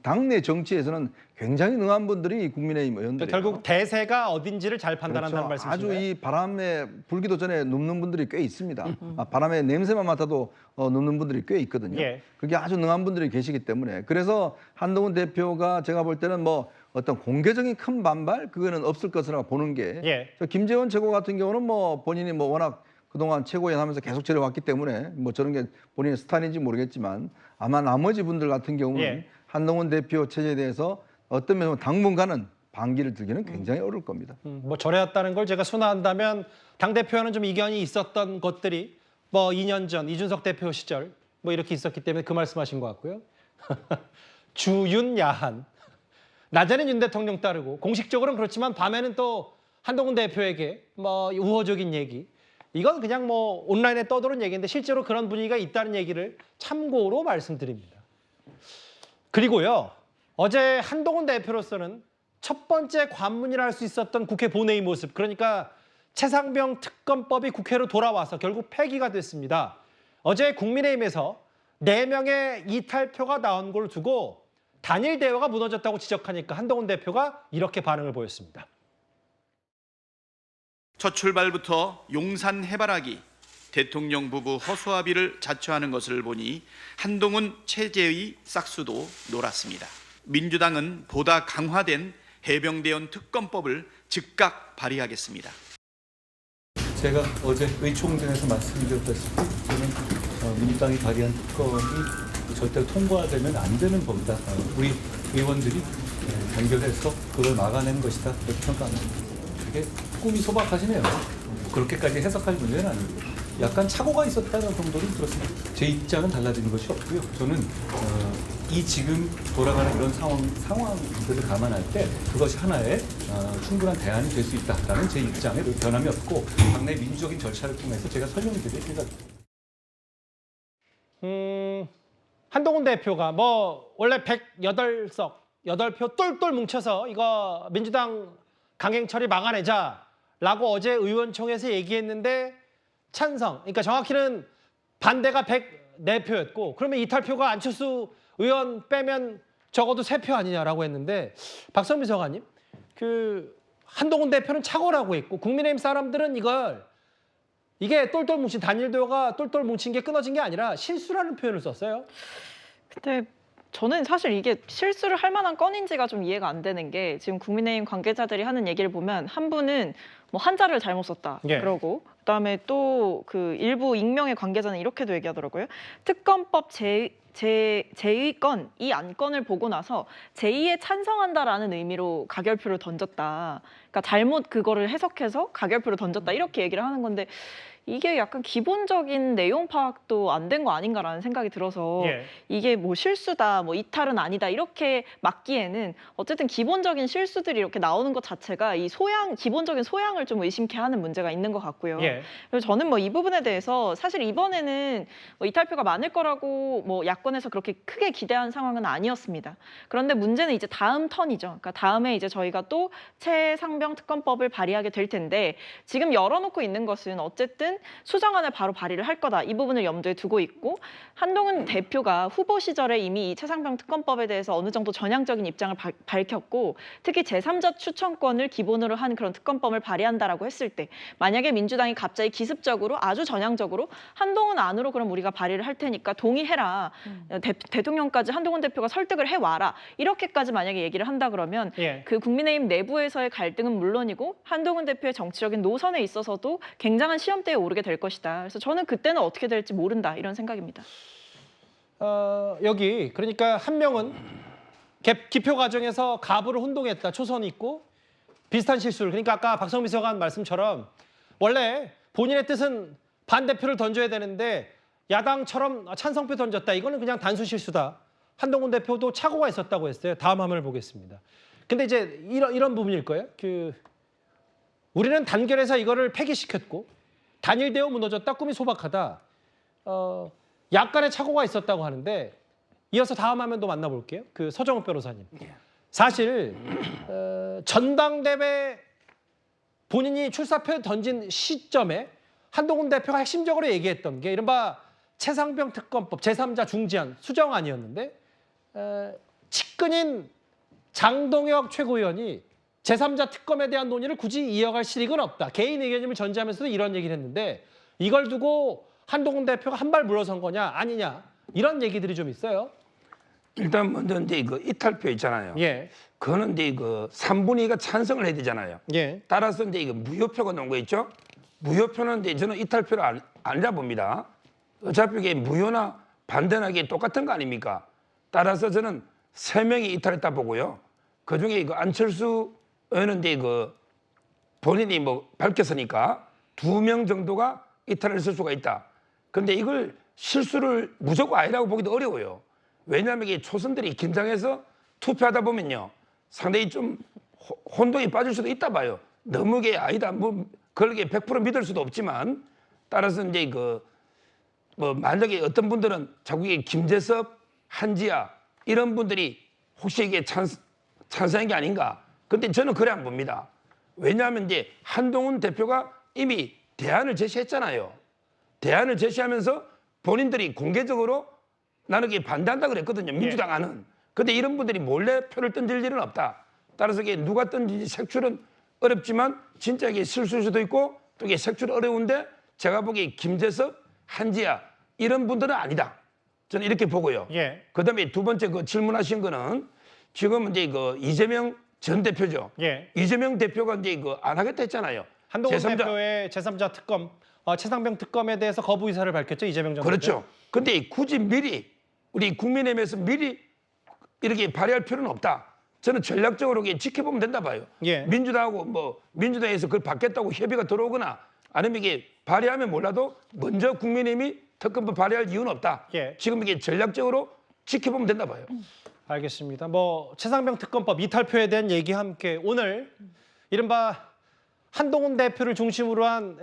당내 정치에서는 굉장히 능한 분들이 국민의힘 의원들. 결국 대세가 어딘지를 잘 판단한다는 그렇죠. 말씀이신가요? 아주 이 바람에 불기도 전에 눕는 분들이 꽤 있습니다. 바람에 냄새만 맡아도 눕는 분들이 꽤 있거든요. 예. 그게 아주 능한 분들이 계시기 때문에 그래서 한동훈 대표가 제가 볼 때는 어떤 공개적인 큰 반발 그거는 없을 것이라고 보는 게 예. 저 김재원 최고 같은 경우는 본인이 워낙 그동안 최고위원 하면서 계속 저래왔기 때문에 저런 게 본인의 스타일인지 모르겠지만 아마 나머지 분들 같은 경우는 예. 한동훈 대표 체제에 대해서 어떤 면에서 당분간은 반기를 들기는 굉장히 어려울 겁니다. 저래왔다는 걸 제가 순화한다면 당대표와는 좀 이견이 있었던 것들이 2년 전 이준석 대표 시절 이렇게 있었기 때문에 그 말씀하신 것 같고요. 주윤야한. 낮에는 윤 대통령 따르고 공식적으로는 그렇지만 밤에는 또 한동훈 대표에게 우호적인 얘기. 이건 그냥 온라인에 떠도는 얘기인데 실제로 그런 분위기가 있다는 얘기를 참고로 말씀드립니다. 그리고요. 어제 한동훈 대표로서는 첫 번째 관문이라 할 수 있었던 국회 본회의 모습. 그러니까 최상병 특검법이 국회로 돌아와서 결국 폐기가 됐습니다. 어제 국민의힘에서 4명의 이탈표가 나온 걸 두고 단일 대화가 무너졌다고 지적하니까 한동훈 대표가 이렇게 반응을 보였습니다. 첫 출발부터 용산 해바라기, 대통령 부부 허수아비를 자처하는 것을 보니 한동훈 체제의 싹수도 놀았습니다. 민주당은 보다 강화된 해병대원 특검법을 즉각 발의하겠습니다. 제가 어제 의총전에서 말씀드렸다시피 저는 민주당이 발의한 특검이 절대로 통과되면 안 되는 법이다. 우리 의원들이 단결해서 그걸 막아낸 것이다. 그렇게 평가합니다. 되게 꿈이 소박하시네요. 그렇게까지 해석할 문제는 아니고 약간 착오가 있었다는 정도는 들었습니다. 제 입장은 달라지는 것이 없고요. 저는 이 지금 돌아가는 이런 상황들을 감안할 때 그것이 하나의 충분한 대안이 될 수 있다라는 제 입장에 변함이 없고 당내 민주적인 절차를 통해서 제가 설명을 드릴 생각입니다. 한동훈 대표가 뭐 원래 108석 8표 똘똘 뭉쳐서 이거 민주당 강행 처리 막아내자라고 어제 의원총회에서 얘기했는데 찬성, 그러니까 정확히는 반대가 104표였고 그러면 이탈표가 안철수 의원 빼면 적어도 3표 아니냐라고 했는데 박성미 비서관님, 그 한동훈 대표는 착오라고 했고 국민의힘 사람들은 이게 똘똘 뭉친 단일도가 똘똘 뭉친 게 끊어진 게 아니라 실수라는 표현을 썼어요. 근데 저는 사실 이게 실수를 할 만한 건인지가 좀 이해가 안 되는 게 지금 국민의힘 관계자들이 하는 얘기를 보면 한 분은 뭐 한자를 잘못 썼다 그러고 그다음에 또 그 일부 익명의 관계자는 이렇게도 얘기하더라고요. 특검법 제2건 이 안건을 보고 나서 제2에 찬성한다라는 의미로 가결표를 던졌다. 그러니까 잘못 그거를 해석해서 가결표를 던졌다 이렇게 얘기를 하는 건데 이게 약간 기본적인 내용 파악도 안 된 거 아닌가라는 생각이 들어서 이게 뭐 실수다, 뭐 이탈은 아니다 이렇게 막기에는 어쨌든 기본적인 실수들이 이렇게 나오는 것 자체가 이 기본적인 소양을 좀 의심케 하는 문제가 있는 것 같고요. 그래서 저는 뭐 이 부분에 대해서 사실 이번에는 뭐 이탈표가 많을 거라고 뭐 야권에서 그렇게 크게 기대한 상황은 아니었습니다. 그런데 문제는 이제 다음 턴이죠. 그러니까 다음에 이제 저희가 또 최상병 특검법을 발의하게 될 텐데 지금 열어놓고 있는 것은 어쨌든 수정안을 바로 발의를 할 거다. 이 부분을 염두에 두고 있고 한동훈 대표가 후보 시절에 이미 이 최상병 특검법에 대해서 어느 정도 전향적인 입장을 밝혔고 특히 제3자 추천권을 기본으로 한 그런 특검법을 발의한다라고 했을 때 만약에 민주당이 갑자기 기습적으로 아주 전향적으로 한동훈 안으로 그럼 우리가 발의를 할 테니까 동의해라. 대통령까지 한동훈 대표가 설득을 해와라. 이렇게까지 만약에 얘기를 한다 그러면 그 국민의힘 내부에서의 갈등은 물론이고 한동훈 대표의 정치적인 노선에 있어서도 굉장한 시험대에 오르게 될 것이다. 그래서 저는 그때는 어떻게 될지 모른다 이런 생각입니다. 여기 그러니까 한 명은 기표 과정에서 가부를 혼동했다. 초선이 있고 비슷한 실수를. 그러니까 아까 박성미 비서관 말씀처럼 원래 본인의 뜻은 반대표를 던져야 되는데 야당처럼 찬성표 던졌다. 이거는 그냥 단순 실수다. 한동훈 대표도 착오가 있었다고 했어요. 다음 화면을 보겠습니다. 근데 이제 이런 부분일 거예요. 우리는 단결해서 이거를 폐기시켰고 단일되어 무너졌다. 꿈이 소박하다. 약간의 착오가 있었다고 하는데 이어서 다음 화면도 만나볼게요. 서정욱 변호사님. 사실 전당대회 본인이 출사표 던진 시점에 한동훈 대표가 핵심적으로 얘기했던 게 이른바 최상병 특검법 제3자 중지안 수정안이었는데 측근인 장동혁 최고위원이 제3자 특검에 대한 논의를 굳이 이어갈 실익은 없다. 개인 의견임을 전제하면서도 이런 얘기를 했는데 이걸 두고 한동훈 대표가 한 발 물러선 거냐 아니냐 이런 얘기들이 좀 있어요. 일단 먼저 이제 이탈표 있잖아요. 그거는 이제 3분의 2가 찬성을 해야 되잖아요. 따라서 이제 무효표가 나온 거 있죠. 무효표는 이제 저는 이탈표를 아니라 봅니다. 어차피 이게 무효나 반대나 이게 똑같은 거 아닙니까? 따라서 저는 3명이 이탈했다 보고요. 그 중에 안철수 의원은 이제 본인이 뭐 밝혔으니까 2명 정도가 이탈을 했을 수가 있다. 그런데 이걸 실수를 무조건 아니라고 보기도 어려워요. 왜냐하면 이게 초선들이 긴장해서 투표하다 보면요. 상당히 좀 혼동이 빠질 수도 있다 봐요. 너무 게 아니다. 뭐 그렇게 100% 믿을 수도 없지만 따라서 이제 뭐 만약에 어떤 분들은 자꾸 이게 김재섭, 한지아 이런 분들이 혹시 이게 찬성한 게 아닌가. 근데 저는 그래 안 봅니다. 왜냐하면 이제 한동훈 대표가 이미 대안을 제시했잖아요. 대안을 제시하면서 본인들이 공개적으로 나는 이게 반대한다 그랬거든요. 민주당 안은. 근데 이런 분들이 몰래 표를 던질 일은 없다. 따라서 이게 누가 던진지 색출은 어렵지만 진짜 이게 실수일 수도 있고 또 이게 색출 어려운데 제가 보기에 김재섭, 한지아 이런 분들은 아니다. 저는 이렇게 보고요. 그다음에 두 번째 질문하신 거는 지금 이제 이재명 전 대표죠. 이재명 대표가 이제 안 하겠다 했잖아요. 한동훈 제3자. 대표의 제3자 특검, 최상병 특검에 대해서 거부 의사를 밝혔죠. 이재명 전 대표. 그렇죠. 근데 굳이 미리 우리 국민의힘에서 미리 이렇게 발의할 필요는 없다. 저는 전략적으로 이게 지켜보면 된다 봐요. 예. 민주당하고 뭐 민주당에서 그걸 받겠다고 협의가 들어오거나 아니면 이게 발의하면 몰라도 먼저 국민의힘이 특검법 발의할 이유는 없다. 예. 지금 이게 전략적으로 지켜보면 된다 봐요. 알겠습니다. 뭐 최상병 특검법 이탈표에 대한 얘기 함께 오늘 이른바 한동훈 대표를 중심으로 한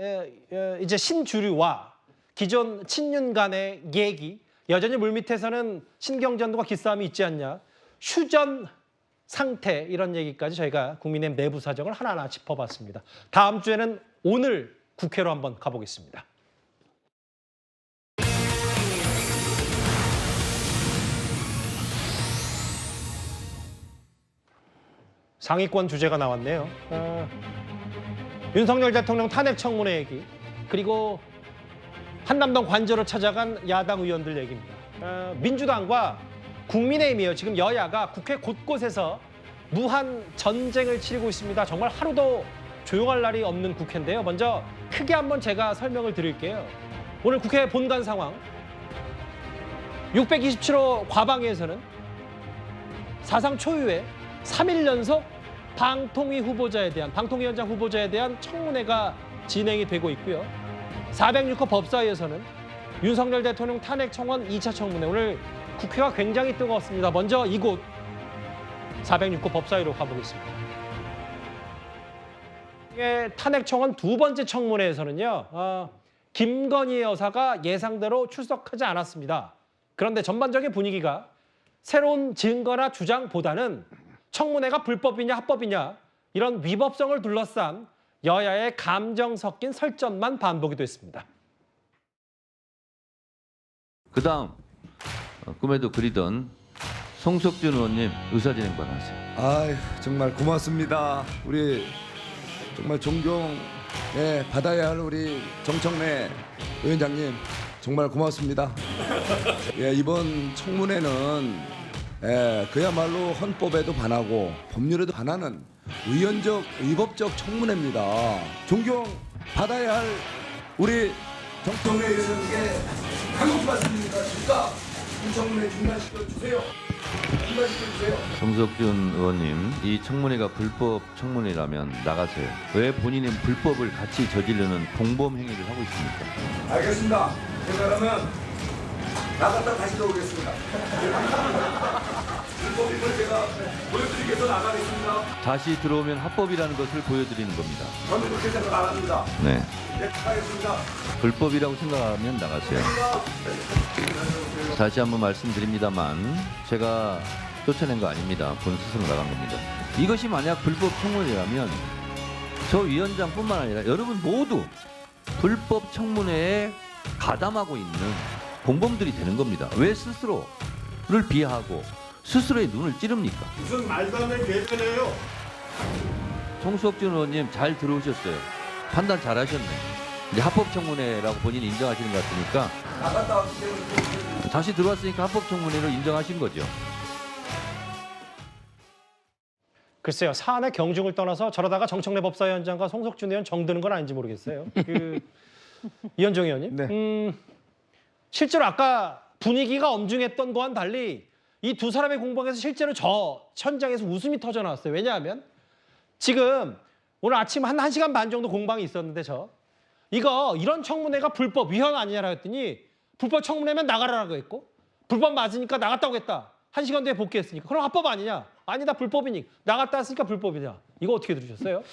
이제 신주류와 기존 친윤 간의 얘기, 여전히 물밑에서는 신경전과 기싸움이 있지 않냐, 휴전 상태 이런 얘기까지 저희가 국민의힘 내부 사정을 하나하나 짚어봤습니다. 다음 주에는 오늘 국회로 한번 가보겠습니다. 상위권 주제가 나왔네요. 윤석열 대통령 탄핵 청문회 얘기, 그리고 한남동 관저로 찾아간 야당 의원들 얘기입니다. 민주당과 국민의힘이에요. 지금 여야가 국회 곳곳에서 무한 전쟁을 치르고 있습니다. 정말 하루도 조용할 날이 없는 국회인데요. 먼저 크게 한번 제가 설명을 드릴게요. 오늘 국회 본관 상황. 627호 과방위에서는 사상 초유의 3일 연속 방통위원장 후보자에 대한 청문회가 진행이 되고 있고요. 406호 법사위에서는 윤석열 대통령 탄핵 청원 2차 청문회. 오늘 국회가 굉장히 뜨거웠습니다. 먼저 이곳 406호 법사위로 가보겠습니다. 탄핵 청원 두 번째 청문회에서는요. 김건희 여사가 예상대로 출석하지 않았습니다. 그런데 전반적인 분위기가 새로운 증거나 주장보다는 청문회가 불법이냐 합법이냐 이런 위법성을 둘러싼 여야의 감정 섞인 설전만 반복이 됐습니다. 그다음 꿈에도 그리던 송석준 의원님 의사진행 발언하세요. 아유, 정말 고맙습니다. 우리 정말 존경해 받아야 할 우리 정청래 위원장님 정말 고맙습니다. 이번 청문회는 그야말로 헌법에도 반하고 법률에도 반하는 위법적 청문회입니다. 존경 받아야 할 우리 정청래 위원장님께 강력 말씀드립니다. 즉각 이 청문회 중단시켜 주세요. 송석준 의원님, 이 청문회가 불법 청문회라면 나가세요. 왜 본인은 불법을 같이 저지르는 공범 행위를 하고 있습니까? 알겠습니다. 제가 그러면 나갔다 다시 들어오겠습니다. 불법임을 제가 보여드리기 위해서 나가겠습니다. 다시 들어오면 합법이라는 것을 보여드리는 겁니다. 저는 그렇게 생각 안 합니다. 네. 가겠습니다. 불법이라고 생각하면 나가세요. 다시 한번 말씀드립니다만 제가 쫓아낸 거 아닙니다. 본 스스로 나간 겁니다. 이것이 만약 불법 청문회라면 저 위원장뿐만 아니라 여러분 모두 불법 청문회에 가담하고 있는 공범들이 되는 겁니다. 왜 스스로를 비하하고 스스로의 눈을 찌릅니까? 무슨 말도 안 되는 개편이에요. 송석준 의원님 잘 들어오셨어요. 판단 잘 하셨네. 이제 합법 청문회라고 본인이 인정하시는 것 같으니까 나갔다 왔기 때문에 다시 들어왔으니까 합법 청문회로 인정하신 거죠. 글쎄요. 사안의 경중을 떠나서 저러다가 정청래 법사위원장과 송석준 의원 정드는 건 아닌지 모르겠어요. 이현정 의원님. 네. 실제로 아까 분위기가 엄중했던 거와는 달리 이 두 사람의 공방에서 실제로 저 현장에서 웃음이 터져 나왔어요. 왜냐하면 지금 오늘 아침 한 1시간 반 정도 공방이 있었는데 이런 청문회가 불법 위헌 아니냐라고 했더니 불법 청문회면 나가라라고 했고 불법 맞으니까 나갔다고 했다. 1시간 뒤에 복귀했으니까. 그럼 합법 아니냐? 아니다, 불법이니까. 나갔다 왔으니까 불법이냐. 이거 어떻게 들으셨어요?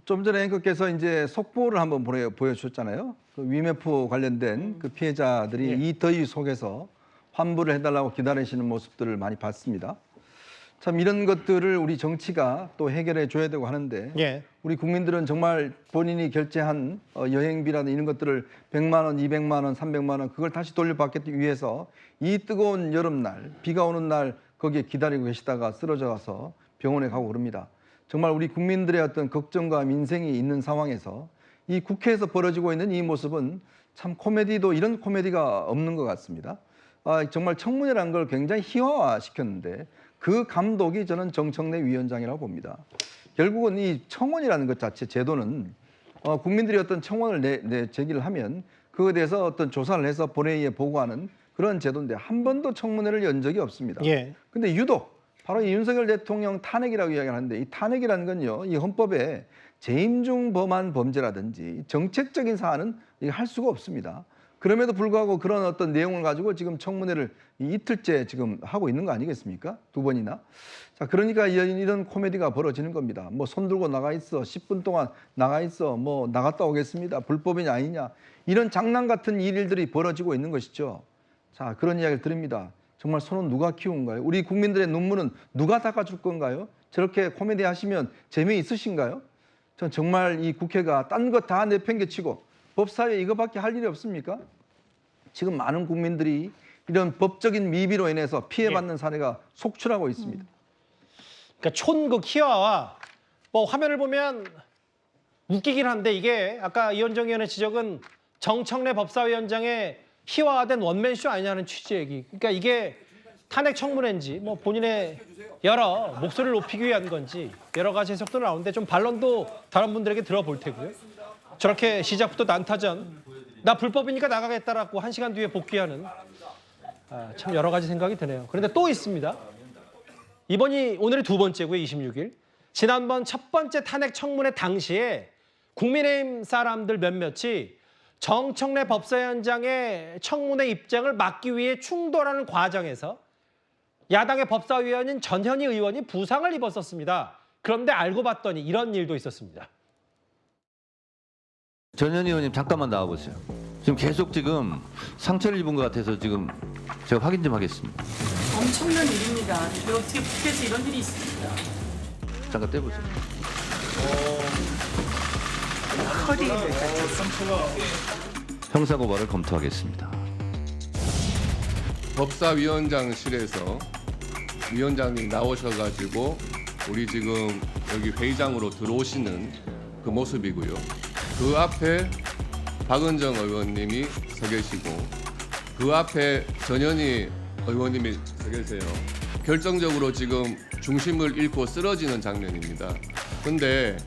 좀 전에 앵커께서 이제 속보를 한번 보여주셨잖아요. 그 위메프 관련된 그 피해자들이 이 더위 속에서 환불을 해달라고 기다리시는 모습들을 많이 봤습니다. 참 이런 것들을 우리 정치가 또 해결해 줘야 되고 하는데 우리 국민들은 정말 본인이 결제한 여행비라든 이런 것들을 100만 원, 200만 원, 300만 원 그걸 다시 돌려받기 위해서 이 뜨거운 여름날, 비가 오는 날 거기에 기다리고 계시다가 쓰러져 가서 병원에 가고 그럽니다. 정말 우리 국민들의 어떤 걱정과 민생이 있는 상황에서 이 국회에서 벌어지고 있는 이 모습은 참 코미디도 이런 코미디가 없는 것 같습니다. 정말 청문회라는 걸 굉장히 희화화시켰는데 그 감독이 저는 정청래 위원장이라고 봅니다. 결국은 이 청원이라는 것 자체 제도는 국민들이 어떤 청원을 제기를 하면 그거에 대해서 어떤 조사를 해서 본회의에 보고하는 그런 제도인데 한 번도 청문회를 연 적이 없습니다. 예. 근데 유독 바로 이 윤석열 대통령 탄핵이라고 이야기를 하는데 이 탄핵이라는 건요, 이 헌법에 재임 중 범한 범죄라든지 정책적인 사안은 할 수가 없습니다. 그럼에도 불구하고 그런 어떤 내용을 가지고 지금 청문회를 이틀째 지금 하고 있는 거 아니겠습니까? 2번이나. 자, 그러니까 이런 코미디가 벌어지는 겁니다. 뭐 손 들고 나가 있어, 10분 동안 나가 있어, 뭐 나갔다 오겠습니다. 불법이냐 아니냐. 이런 장난 같은 일들이 벌어지고 있는 것이죠. 자, 그런 이야기를 드립니다. 정말 손은 누가 키운가요? 우리 국민들의 눈물은 누가 닦아줄 건가요? 저렇게 코미디 하시면 재미있으신가요? 전 정말 이 국회가 딴 거 다 내팽개치고 법사위에 이거밖에 할 일이 없습니까? 지금 많은 국민들이 이런 법적인 미비로 인해서 피해받는 사례가 속출하고 있습니다. 그러니까 촌극 희화와 뭐 화면을 보면 웃기긴 한데 이게 아까 이현정 의원의 지적은 정청래 법사위원장의 희화화된 원맨쇼 아니냐는 취지의 얘기. 그러니까 이게 탄핵 청문회인지 뭐 본인의 여러 목소리를 높이기 위한 건지 여러 가지 해석도 나오는데 좀 반론도 다른 분들에게 들어볼 테고요. 저렇게 시작부터 난타전, 나 불법이니까 나가겠다라고 1시간 뒤에 복귀하는 참 여러 가지 생각이 드네요. 그런데 또 있습니다. 이번이 오늘이 2번째고요, 26일. 지난번 첫 번째 탄핵 청문회 당시에 국민의힘 사람들 몇몇이 정청래 법사위원장의 청문회 입장을 막기 위해 충돌하는 과정에서 야당의 법사위원인 전현희 의원이 부상을 입었었습니다. 그런데 알고 봤더니 이런 일도 있었습니다. 전현희 의원님 잠깐만 나와보세요. 지금 계속 지금 상처를 입은 것 같아서 지금 제가 확인 좀 하겠습니다. 엄청난 일입니다. 근데 어떻게 국회에서 이런 일이 있습니까? 잠깐 떼보세요. 허리를 다쳤습니다. 형사고발을 검토하겠습니다. 법사위원장실에서 위원장님 나오셔가지고 우리 지금 여기 회의장으로 들어오시는 그 모습이고요. 그 앞에 박은정 의원님이 서 계시고 그 앞에 전현희 의원님이 서 계세요. 결정적으로 지금 중심을 잃고 쓰러지는 장면입니다. 근데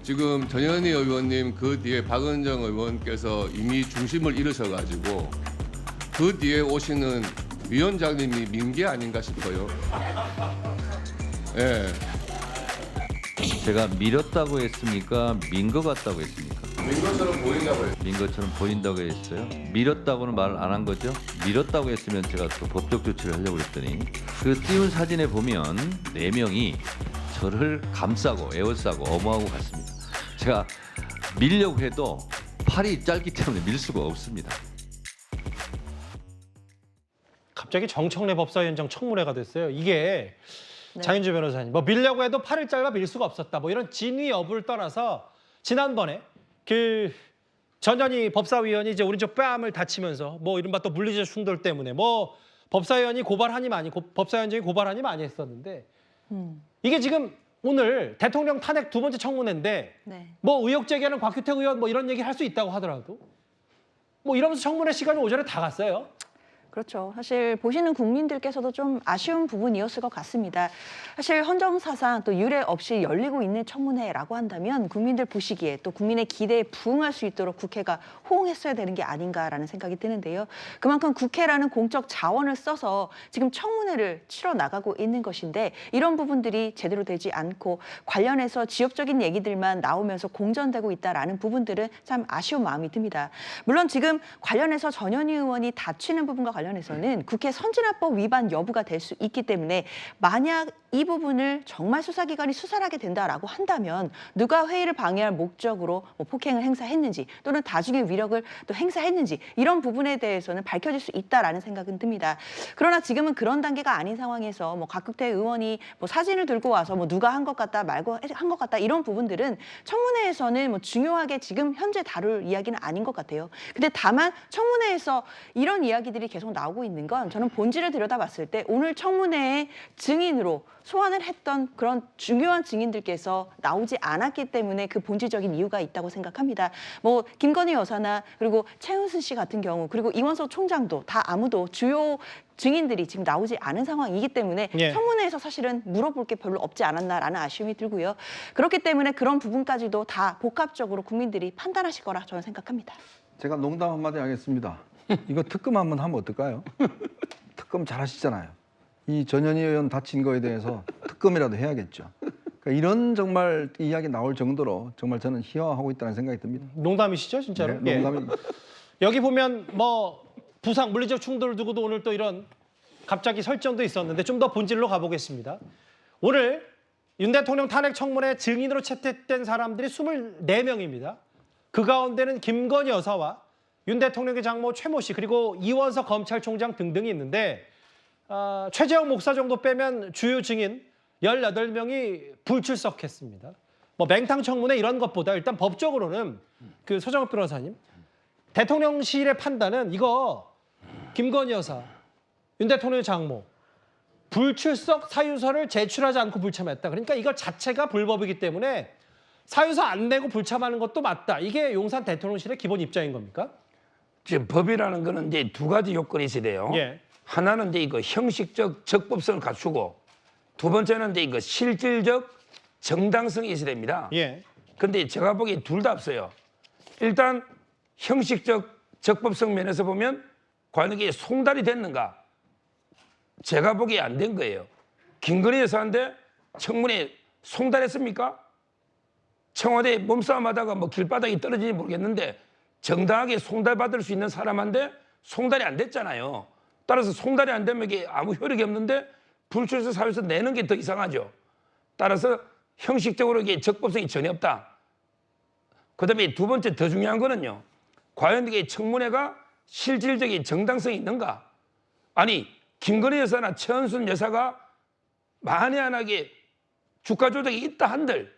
지금 전현희 의원님 그 뒤에 박은정 의원께서 이미 중심을 잃으셔가지고 그 뒤에 오시는 위원장님이 민 게 아닌가 싶어요. 예. 제가 밀었다고 했습니까? 민 것 같다고 했습니까? 민 것처럼 보인다고 했어요. 민 것처럼 보인다고 했어요. 밀었다고는 말을 안 한 거죠? 밀었다고 했으면 제가 또 법적 조치를 하려고 했더니 그 띄운 사진에 보면 4명이 저를 감싸고 에워싸고 엄호하고 갔습니다. 제가 밀려고 해도 팔이 짧기 때문에 밀 수가 없습니다. 갑자기 정청래 법사위원장 청문회가 됐어요. 이게 장윤주 변호사님, 뭐 밀려고 해도 팔을 짧아 밀 수가 없었다. 뭐 이런 진위 여부를 떠나서 지난번에 그 전현희 법사위원이 이제 오른쪽 뺨을 다치면서 뭐 이른바 또 물리적 충돌 때문에 뭐 법사위원이 고발하니 많이 법사위원장이 고발하니 많이 했었는데 이게 지금 오늘 대통령 탄핵 2번째 청문회인데 뭐 의혹 제기하는 곽규택 의원 뭐 이런 얘기 할 수 있다고 하더라도 뭐 이러면서 청문회 시간이 오전에 다 갔어요. 그렇죠. 사실 보시는 국민들께서도 좀 아쉬운 부분이었을 것 같습니다. 사실 헌정사상 또 유례 없이 열리고 있는 청문회라고 한다면 국민들 보시기에 또 국민의 기대에 부응할 수 있도록 국회가 호응했어야 되는 게 아닌가라는 생각이 드는데요. 그만큼 국회라는 공적 자원을 써서 지금 청문회를 치러 나가고 있는 것인데 이런 부분들이 제대로 되지 않고 관련해서 지역적인 얘기들만 나오면서 공전되고 있다라는 부분들은 참 아쉬운 마음이 듭니다. 물론 지금 관련해서 전현희 의원이 다치는 부분과 관련해서는 국회 선진화법 위반 여부가 될 수 있기 때문에 만약 이 부분을 정말 수사기관이 수사를 하게 된다라고 한다면 누가 회의를 방해할 목적으로 뭐 폭행을 행사했는지 또는 다중의 위력을 또 행사했는지 이런 부분에 대해서는 밝혀질 수 있다라는 생각은 듭니다. 그러나 지금은 그런 단계가 아닌 상황에서 뭐 곽규택 의원이 뭐 사진을 들고 와서 뭐 누가 한 것 같다 말고 한 것 같다 이런 부분들은 청문회에서는 뭐 중요하게 지금 현재 다룰 이야기는 아닌 것 같아요. 근데 다만 청문회에서 이런 이야기들이 계속 계속 나오고 있는 건 저는 본질을 들여다봤을 때 오늘 청문회에 증인으로 소환을 했던 그런 중요한 증인들께서 나오지 않았기 때문에 그 본질적인 이유가 있다고 생각합니다. 뭐 김건희 여사나 그리고 최은순 씨 같은 경우 그리고 이원석 총장도 다 아무도 주요 증인들이 지금 나오지 않은 상황이기 때문에 예. 청문회에서 사실은 물어볼 게 별로 없지 않았나라는 아쉬움이 들고요. 그렇기 때문에 그런 부분까지도 다 복합적으로 국민들이 판단하실 거라 저는 생각합니다. 제가 농담 한마디 하겠습니다. 이거 특검 한번 하면 어떨까요? 특검 잘하시잖아요. 이 전현희 의원 다친 거에 대해서 특검이라도 해야겠죠. 그러니까 이런 정말 이야기 나올 정도로 정말 저는 희화하고 있다는 생각이 듭니다. 농담이시죠, 진짜로? 네, 농담입니다. 여기 보면 뭐 부상, 물리적 충돌을 두고도 오늘 또 이런 갑자기 설정도 있었는데 좀 더 본질로 가보겠습니다. 오늘 윤 대통령 탄핵 청문회 증인으로 채택된 사람들이 24명입니다. 그 가운데는 김건희 여사와 윤 대통령의 장모 최모 씨 그리고 이원석 검찰총장 등등이 있는데 최재형 목사 정도 빼면 주요 증인 18명이 불출석했습니다. 뭐 맹탕 청문회 이런 것보다 일단 법적으로는 그 서정욱 변호사님 대통령실의 판단은 이거 김건희 여사, 윤 대통령의 장모 불출석 사유서를 제출하지 않고 불참했다. 그러니까 이거 자체가 불법이기 때문에 사유서 안 내고 불참하는 것도 맞다. 이게 용산 대통령실의 기본 입장인 겁니까? 지금 법이라는 거는 이제 두 가지 요건이 있어야 돼요. 예. 하나는 이제 이거 형식적 적법성을 갖추고 두 번째는 이제 이거 실질적 정당성이 있어야 됩니다. 예. 근데 제가 보기에 둘 다 없어요. 일단 형식적 적법성 면에서 보면 과연 이게 송달이 됐는가? 제가 보기에 안 된 거예요. 김건희 여사한테 청문회 송달했습니까? 청와대에 몸싸움하다가 뭐 길바닥이 떨어지는지 모르겠는데 정당하게 송달받을 수 있는 사람한테 송달이 안 됐잖아요. 따라서 송달이 안 되면 이게 아무 효력이 없는데 불출석 사유서 내는 게 더 이상하죠. 따라서 형식적으로 이게 적법성이 전혀 없다. 그다음에 두 번째 더 중요한 거는요. 과연 이게 청문회가 실질적인 정당성이 있는가? 아니 김건희 여사나 최은순 여사가 만에 하나게 주가 조작이 있다 한들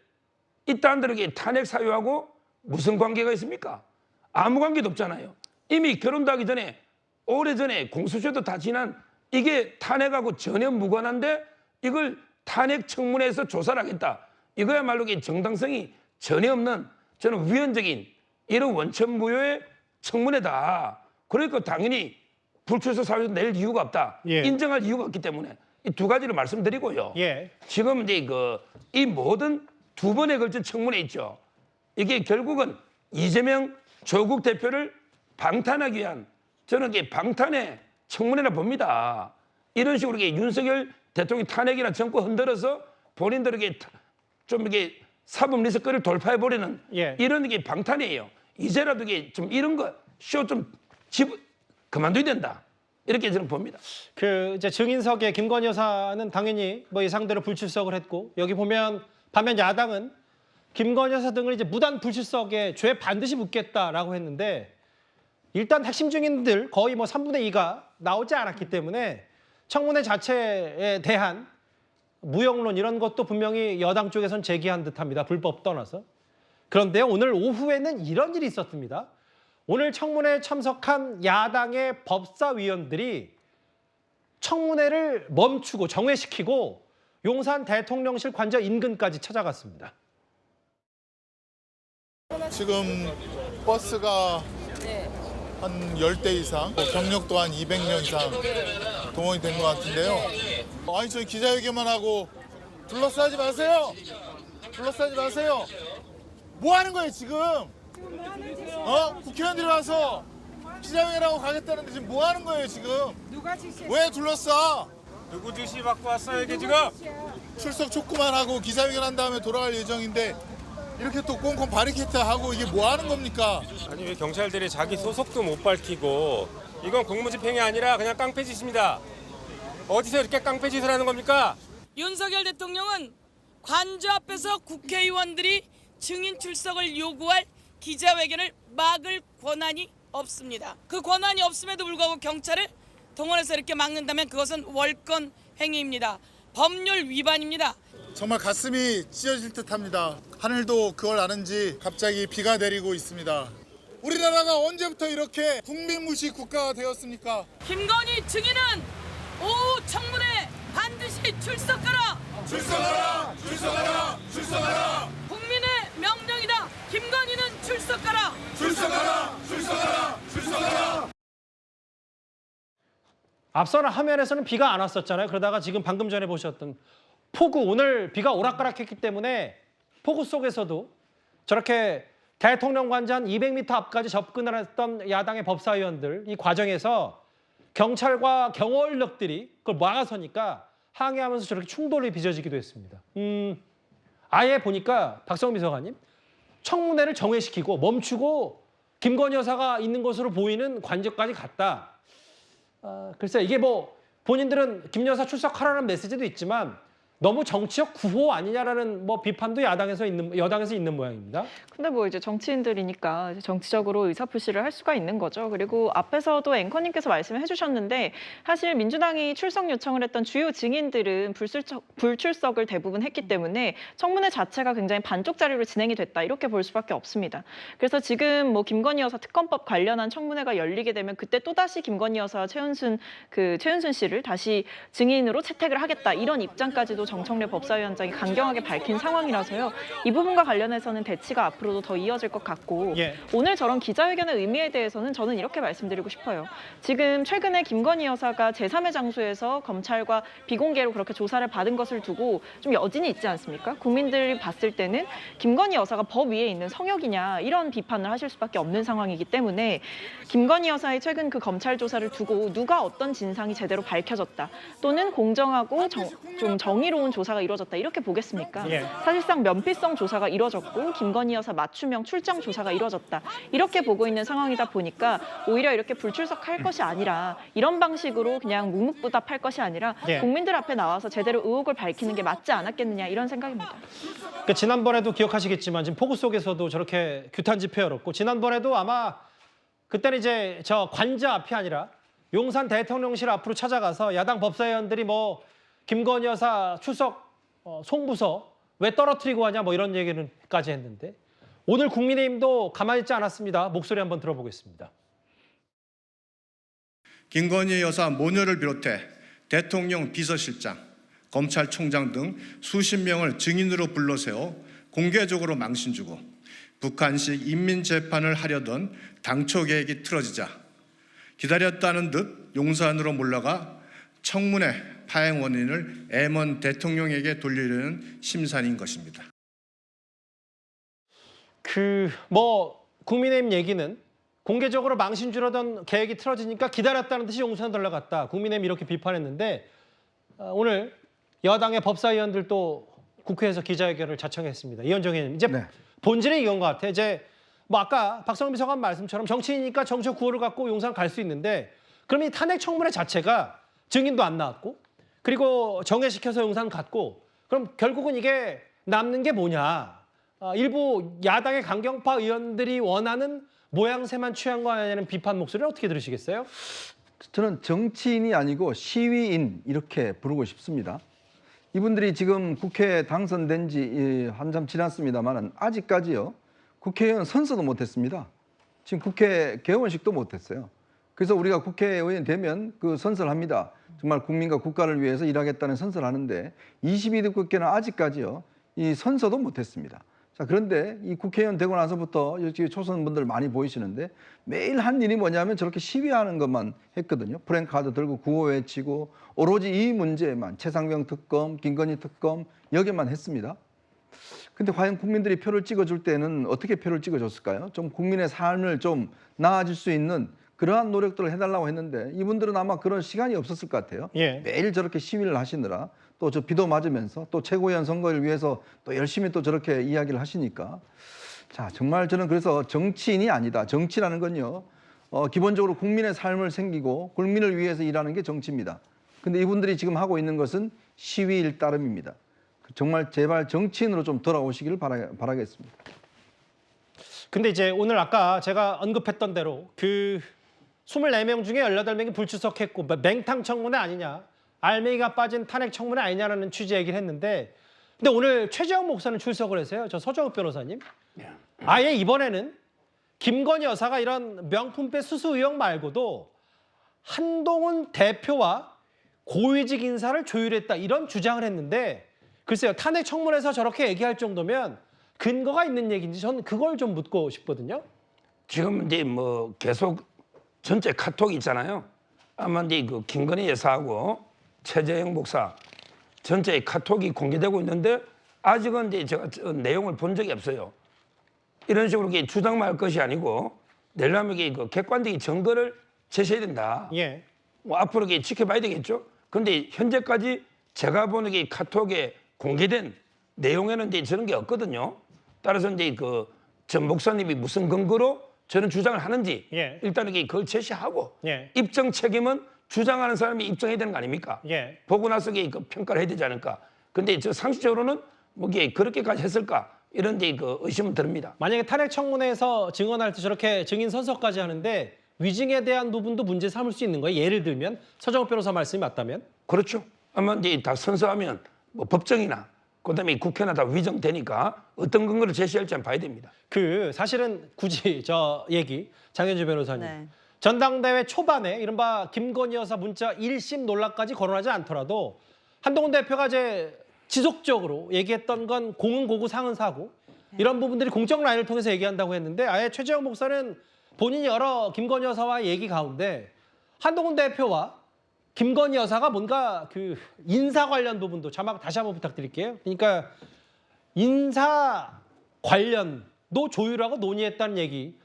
이게 탄핵 사유하고 무슨 관계가 있습니까? 아무 관계도 없잖아요. 이미 결혼도 하기 전에 오래전에 공소시효도 다 지난 이게 탄핵하고 전혀 무관한데 이걸 탄핵 청문회에서 조사를 하겠다. 이거야말로 정당성이 전혀 없는 저는 위헌적인 이런 원천무효의 청문회다. 그러니까 당연히 불출석 사유서 낼 이유가 없다. 예. 인정할 이유가 없기 때문에 이 두 가지를 말씀드리고요. 예. 지금 이제 이 모든 두 번에 걸친 청문회 있죠. 이게 결국은 이재명 조국 대표를 방탄하기 위한 저는 이게 방탄의 청문회라 봅니다. 이런 식으로 이게 윤석열 대통령 탄핵이나 정권 흔들어서 본인들에게 좀 이게 사법 리스크를 돌파해 버리는 예. 이런 게 방탄이에요. 이제라도 이게 좀 이런 거 쇼 좀 그만둬야 된다. 이렇게 저는 봅니다. 그 이제 증인석에 김건희 여사는 당연히 뭐 예상대로 불출석을 했고 여기 보면 반면 야당은 김건희 여사 등을 이제 무단 불출석에 죄 반드시 묻겠다라고 했는데 일단 핵심 증인들 거의 뭐 3분의 2가 나오지 않았기 때문에 청문회 자체에 대한 무용론 이런 것도 분명히 여당 쪽에선 제기한 듯합니다. 불법 떠나서. 그런데 오늘 오후에는 이런 일이 있었습니다. 오늘 청문회에 참석한 야당의 법사위원들이 청문회를 멈추고 정회시키고 용산 대통령실 관저 인근까지 찾아갔습니다. 지금 버스가 한 10대 이상, 경력 또한 200명 이상 동원이 된 것 같은데요. 아니 저희 기자회견만 하고 둘러싸지 마세요. 둘러싸지 마세요. 뭐 하는 거예요 지금? 국회의원들이 와서 기자회견하고 가겠다는데 지금 뭐 하는 거예요 지금? 왜 둘러싸? 누구 지시 받고 왔어요 이게 지금? 출석 촉구만 하고 기자회견 한 다음에 돌아갈 예정인데 이렇게 또 꽁꽁 바리케이트 하고 이게 뭐 하는 겁니까? 아니 왜 경찰들이 자기 소속도 못 밝히고 이건 공무집행이 아니라 그냥 깡패짓입니다. 어디서 이렇게 깡패짓을 하는 겁니까? 윤석열 대통령은 관저 앞에서 국회의원들이 증인 출석을 요구할 기자회견을 막을 권한이 없습니다. 그 권한이 없음에도 불구하고 경찰을 동원해서 이렇게 막는다면 그것은 월권 행위입니다. 법률 위반입니다. 정말 가슴이 찢어질 듯합니다. 하늘도 그걸 아는지 갑자기 비가 내리고 있습니다. 우리나라가 언제부터 이렇게 국민 무시 국가가 되었습니까? 김건희 증인은 오후 청문회 반드시 출석하라. 출석하라! 출석하라! 출석하라! 국민의 명령이다. 김건희는 출석하라. 출석하라! 출석하라! 출석하라! 앞서는 화면에서는 비가 안 왔었잖아요. 그러다가 지금 방금 전에 보셨던 폭우, 오늘 비가 오락가락했기 때문에 폭우 속에서도 저렇게 대통령 관저 200m 앞까지 접근을 했던 야당의 법사위원들, 이 과정에서 경찰과 경호인력들이 그걸 막아서니까 항의하면서 저렇게 충돌이 빚어지기도 했습니다. 아예 보니까 박성미 비서관님, 청문회를 정회시키고 멈추고 김건희 여사가 있는 것으로 보이는 관저까지 갔다. 글쎄 이게 뭐 본인들은 김 여사 출석하라는 메시지도 있지만 너무 정치적 구호 아니냐라는 뭐 비판도 여당에서 있는 모양입니다. 근데 뭐 이제 정치인들이니까 이제 정치적으로 의사표시를 할 수가 있는 거죠. 그리고 앞에서도 앵커님께서 말씀을 해주셨는데 사실 민주당이 출석 요청을 했던 주요 증인들은 불출석을 대부분 했기 때문에 청문회 자체가 굉장히 반쪽짜리로 진행이 됐다 이렇게 볼 수밖에 없습니다. 그래서 지금 뭐 김건희 여사 특검법 관련한 청문회가 열리게 되면 그때 또 다시 김건희 여사 최은순 씨를 다시 증인으로 채택을 하겠다 이런 입장까지도 정청래 법사위원장이 강경하게 밝힌 상황이라서요. 이 부분과 관련해서는 대치가 앞으로도 더 이어질 것 같고 오늘 저런 기자회견의 의미에 대해서는 저는 이렇게 말씀드리고 싶어요. 지금 최근에 김건희 여사가 제3의 장소에서 검찰과 비공개로 그렇게 조사를 받은 것을 두고 좀 여진이 있지 않습니까? 국민들이 봤을 때는 김건희 여사가 법 위에 있는 성역이냐 이런 비판을 하실 수밖에 없는 상황이기 때문에 김건희 여사의 최근 그 검찰 조사를 두고 누가 어떤 진상이 제대로 밝혀졌다 또는 공정하고 좀 정의로운 조사가 이루어졌다 이렇게 보겠습니까? 사실상 면피성 조사가 이루어졌고 김건희 여사 맞춤형 출정 조사가 이루어졌다 이렇게 보고 있는 상황이다 보니까 오히려 이렇게 불출석할 것이 아니라 이런 방식으로 그냥 묵묵부답할 것이 아니라 국민들 앞에 나와서 제대로 의혹을 밝히는 게 맞지 않았겠느냐 이런 생각입니다. 그러니까 지난번에도 기억하시겠지만 지금 폭우 속에서도 저렇게 규탄 집회 열었고 지난번에도 아마 그때는 이제 저 관저 앞이 아니라 용산 대통령실 앞으로 찾아가서 야당 법사위원들이 뭐 김건희 여사 출석 송부서 왜 떨어뜨리고 가냐 뭐 이런 얘기는까지 했는데 오늘 국민의힘도 가만히 있지 않았습니다. 목소리 한번 들어보겠습니다. 김건희 여사 모녀를 비롯해 대통령 비서실장, 검찰총장 등 수십 명을 증인으로 불러세워 공개적으로 망신 주고 북한식 인민재판을 하려던 당초 계획이 틀어지자 기다렸다는 듯 용산으로 몰려가 청문회 파행 원인을 M1 대통령에게 돌리려는 심산인 것입니다. 국민의힘 얘기는 공개적으로 망신 주려던 계획이 틀어지니까 기다렸다는 듯이 용산에 들어갔다. 국민의힘이 이렇게 비판했는데 오늘 여당의 법사위원들도 국회에서 기자회견을 자청했습니다. 이현정 의원님 이제 본질은 이건 것 같아요. 이제 뭐 아까 박성민 비서관 말씀처럼 정치인이니까 정치적 구호를 갖고 용산 갈 수 있는데 그럼 이 탄핵 청문회 자체가 증인도 안 나왔고 그리고 정회시켜서 용산 갔고 그럼 결국은 이게 남는 게 뭐냐. 일부 야당의 강경파 의원들이 원하는 모양새만 취한 거 아니냐는 비판 목소리를 어떻게 들으시겠어요? 저는 정치인이 아니고 시위인 이렇게 부르고 싶습니다. 이분들이 지금 국회에 당선된 지 한참 지났습니다만 아직까지요. 국회의원 선서도 못했습니다. 지금 국회 개원식도 못했어요. 그래서 우리가 국회의원이 되면 그 선서를 합니다. 정말 국민과 국가를 위해서 일하겠다는 선서를 하는데 22대 국회는 아직까지요. 이 선서도 못했습니다. 자, 그런데 이 국회의원 되고 나서부터 여기 초선분들 많이 보이시는데 매일 한 일이 뭐냐면 저렇게 시위하는 것만 했거든요. 프랭카드 들고 구호 외치고 오로지 이 문제만 최상병 특검, 김건희 특검 여기만 했습니다. 근데 과연 국민들이 표를 찍어줄 때는 어떻게 표를 찍어줬을까요? 좀 국민의 삶을 좀 나아질 수 있는 그러한 노력들을 해달라고 했는데 이분들은 아마 그런 시간이 없었을 것 같아요. 매일 저렇게 시위를 하시느라 또 저 비도 맞으면서 또 최고위원 선거를 위해서 또 열심히 또 저렇게 이야기를 하시니까 자 정말 저는 그래서 정치인이 아니다. 정치라는 건요 기본적으로 국민의 삶을 챙기고 국민을 위해서 일하는 게 정치입니다. 근데 이분들이 지금 하고 있는 것은 시위일 따름입니다. 정말 제발 정치인으로 좀 돌아오시기를 바라겠습니다. 근데 이제 오늘 아까 제가 언급했던 대로 그 24명 중에 18명이 불출석했고 맹탕 청문회 아니냐. 알맹이가 빠진 탄핵 청문회 아니냐라는 취지 얘기를 했는데 근데 오늘 최재형 목사는 출석을 했어요. 저 서정욱 변호사님. 아예 이번에는 김건희 여사가 이런 명품백 수수 의혹 말고도 한동훈 대표와 고위직 인사를 조율했다 이런 주장을 했는데 글쎄요. 탄핵 청문회에서 저렇게 얘기할 정도면 근거가 있는 얘기인지 저는 그걸 좀 묻고 싶거든요. 지금 이제 뭐 계속 전체 카톡 있잖아요. 아마 이제 그 김건희 여사하고 최재형 목사 전체 카톡이 공개되고 있는데 아직은 이제 제가 내용을 본 적이 없어요. 이런 식으로 주장만 할 것이 아니고 내려면 그 객관적인 증거를 제시해야 된다. 예. 뭐 앞으로 지켜봐야 되겠죠. 그런데 현재까지 제가 보는 게 카톡에 공개된 내용에는 이제 저런 게 없거든요. 따라서 이제 그 전 목사님이 무슨 근거로 저는 주장을 하는지 예. 일단은 그걸 제시하고 예. 입증 책임은 주장하는 사람이 입증해야 되는 거 아닙니까? 예. 보고 나서 그 평가를 해야 되지 않을까? 근데 저 상식적으로는 뭐 그렇게까지 했을까? 이런 그 의심은 듭니다. 만약에 탄핵 청문회에서 증언할 때 저렇게 증인 선서까지 하는데 위증에 대한 부분도 문제 삼을 수 있는 거예요. 예를 들면 서정욱 변호사 말씀이 맞다면? 그렇죠. 아마 이제 다 선서하면 뭐 법정이나 그다음에 국회나 다 위정되니까 어떤 근거를 제시할지 한번 봐야 됩니다. 사실은 굳이 저 얘기 장현주 변호사님. 네. 전당대회 초반에 이른바 김건희 여사 문자 1심 논란까지 거론하지 않더라도 한동훈 대표가 이제 지속적으로 얘기했던 건 공은 고구 상은 사고 이런 부분들이 공적 라인을 통해서 얘기한다고 했는데 아예 최재형 목사는 본인이 여러 김건희 여사와의 얘기 가운데 한동훈 대표와 김건희 여사가 뭔가 그 인사 관련 부분도 자막 다시 한번 부탁드릴게요. 그러니까 인사 관련도 조율하고 논의했다는 얘기.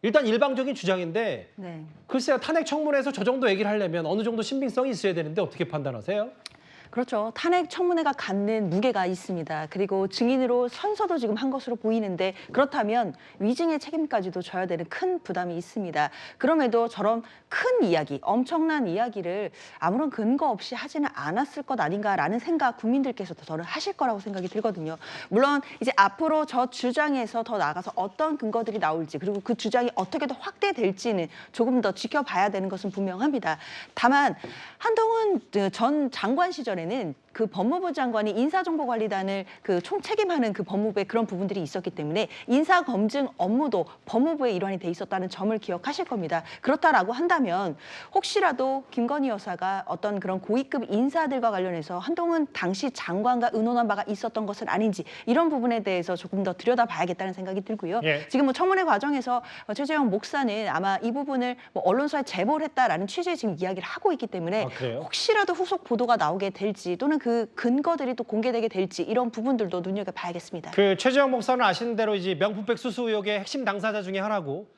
일단 일방적인 주장인데 네. 글쎄요. 탄핵 청문회에서 저 정도 얘기를 하려면 어느 정도 신빙성이 있어야 되는데 어떻게 판단하세요? 그렇죠. 탄핵 청문회가 갖는 무게가 있습니다. 그리고 증인으로 선서도 지금 한 것으로 보이는데 그렇다면 위증의 책임까지도 져야 되는 큰 부담이 있습니다. 그럼에도 저런 큰 이야기, 엄청난 이야기를 아무런 근거 없이 하지는 않았을 것 아닌가라는 생각 국민들께서도 저는 하실 거라고 생각이 들거든요. 물론 이제 앞으로 저 주장에서 더 나아가서 어떤 근거들이 나올지 그리고 그 주장이 어떻게 더 확대될지는 조금 더 지켜봐야 되는 것은 분명합니다. 다만 한동훈 전 장관 시절에는 그 법무부 장관이 인사정보관리단을 그 총책임하는 그 법무부에 그런 부분들이 있었기 때문에 인사검증 업무도 법무부의 일환이 돼 있었다는 점을 기억하실 겁니다. 그렇다라고 한다면 혹시라도 김건희 여사가 어떤 그런 고위급 인사들과 관련해서 한동훈 당시 장관과 의논한 바가 있었던 것은 아닌지 이런 부분에 대해서 조금 더 들여다봐야겠다는 생각이 들고요. 예. 지금 뭐 청문회 과정에서 최재형 목사는 아마 이 부분을 뭐 언론사에 제보를 했다라는 취지의 지금 이야기를 하고 있기 때문에 혹시라도 후속 보도가 나오게 될지 또는 그 근거들이 또 공개되게 될지 이런 부분들도 눈여겨봐야겠습니다. 그 최재형 목사는 아시는 대로 이제 명품백 수수 의혹의 핵심 당사자 중에 하나고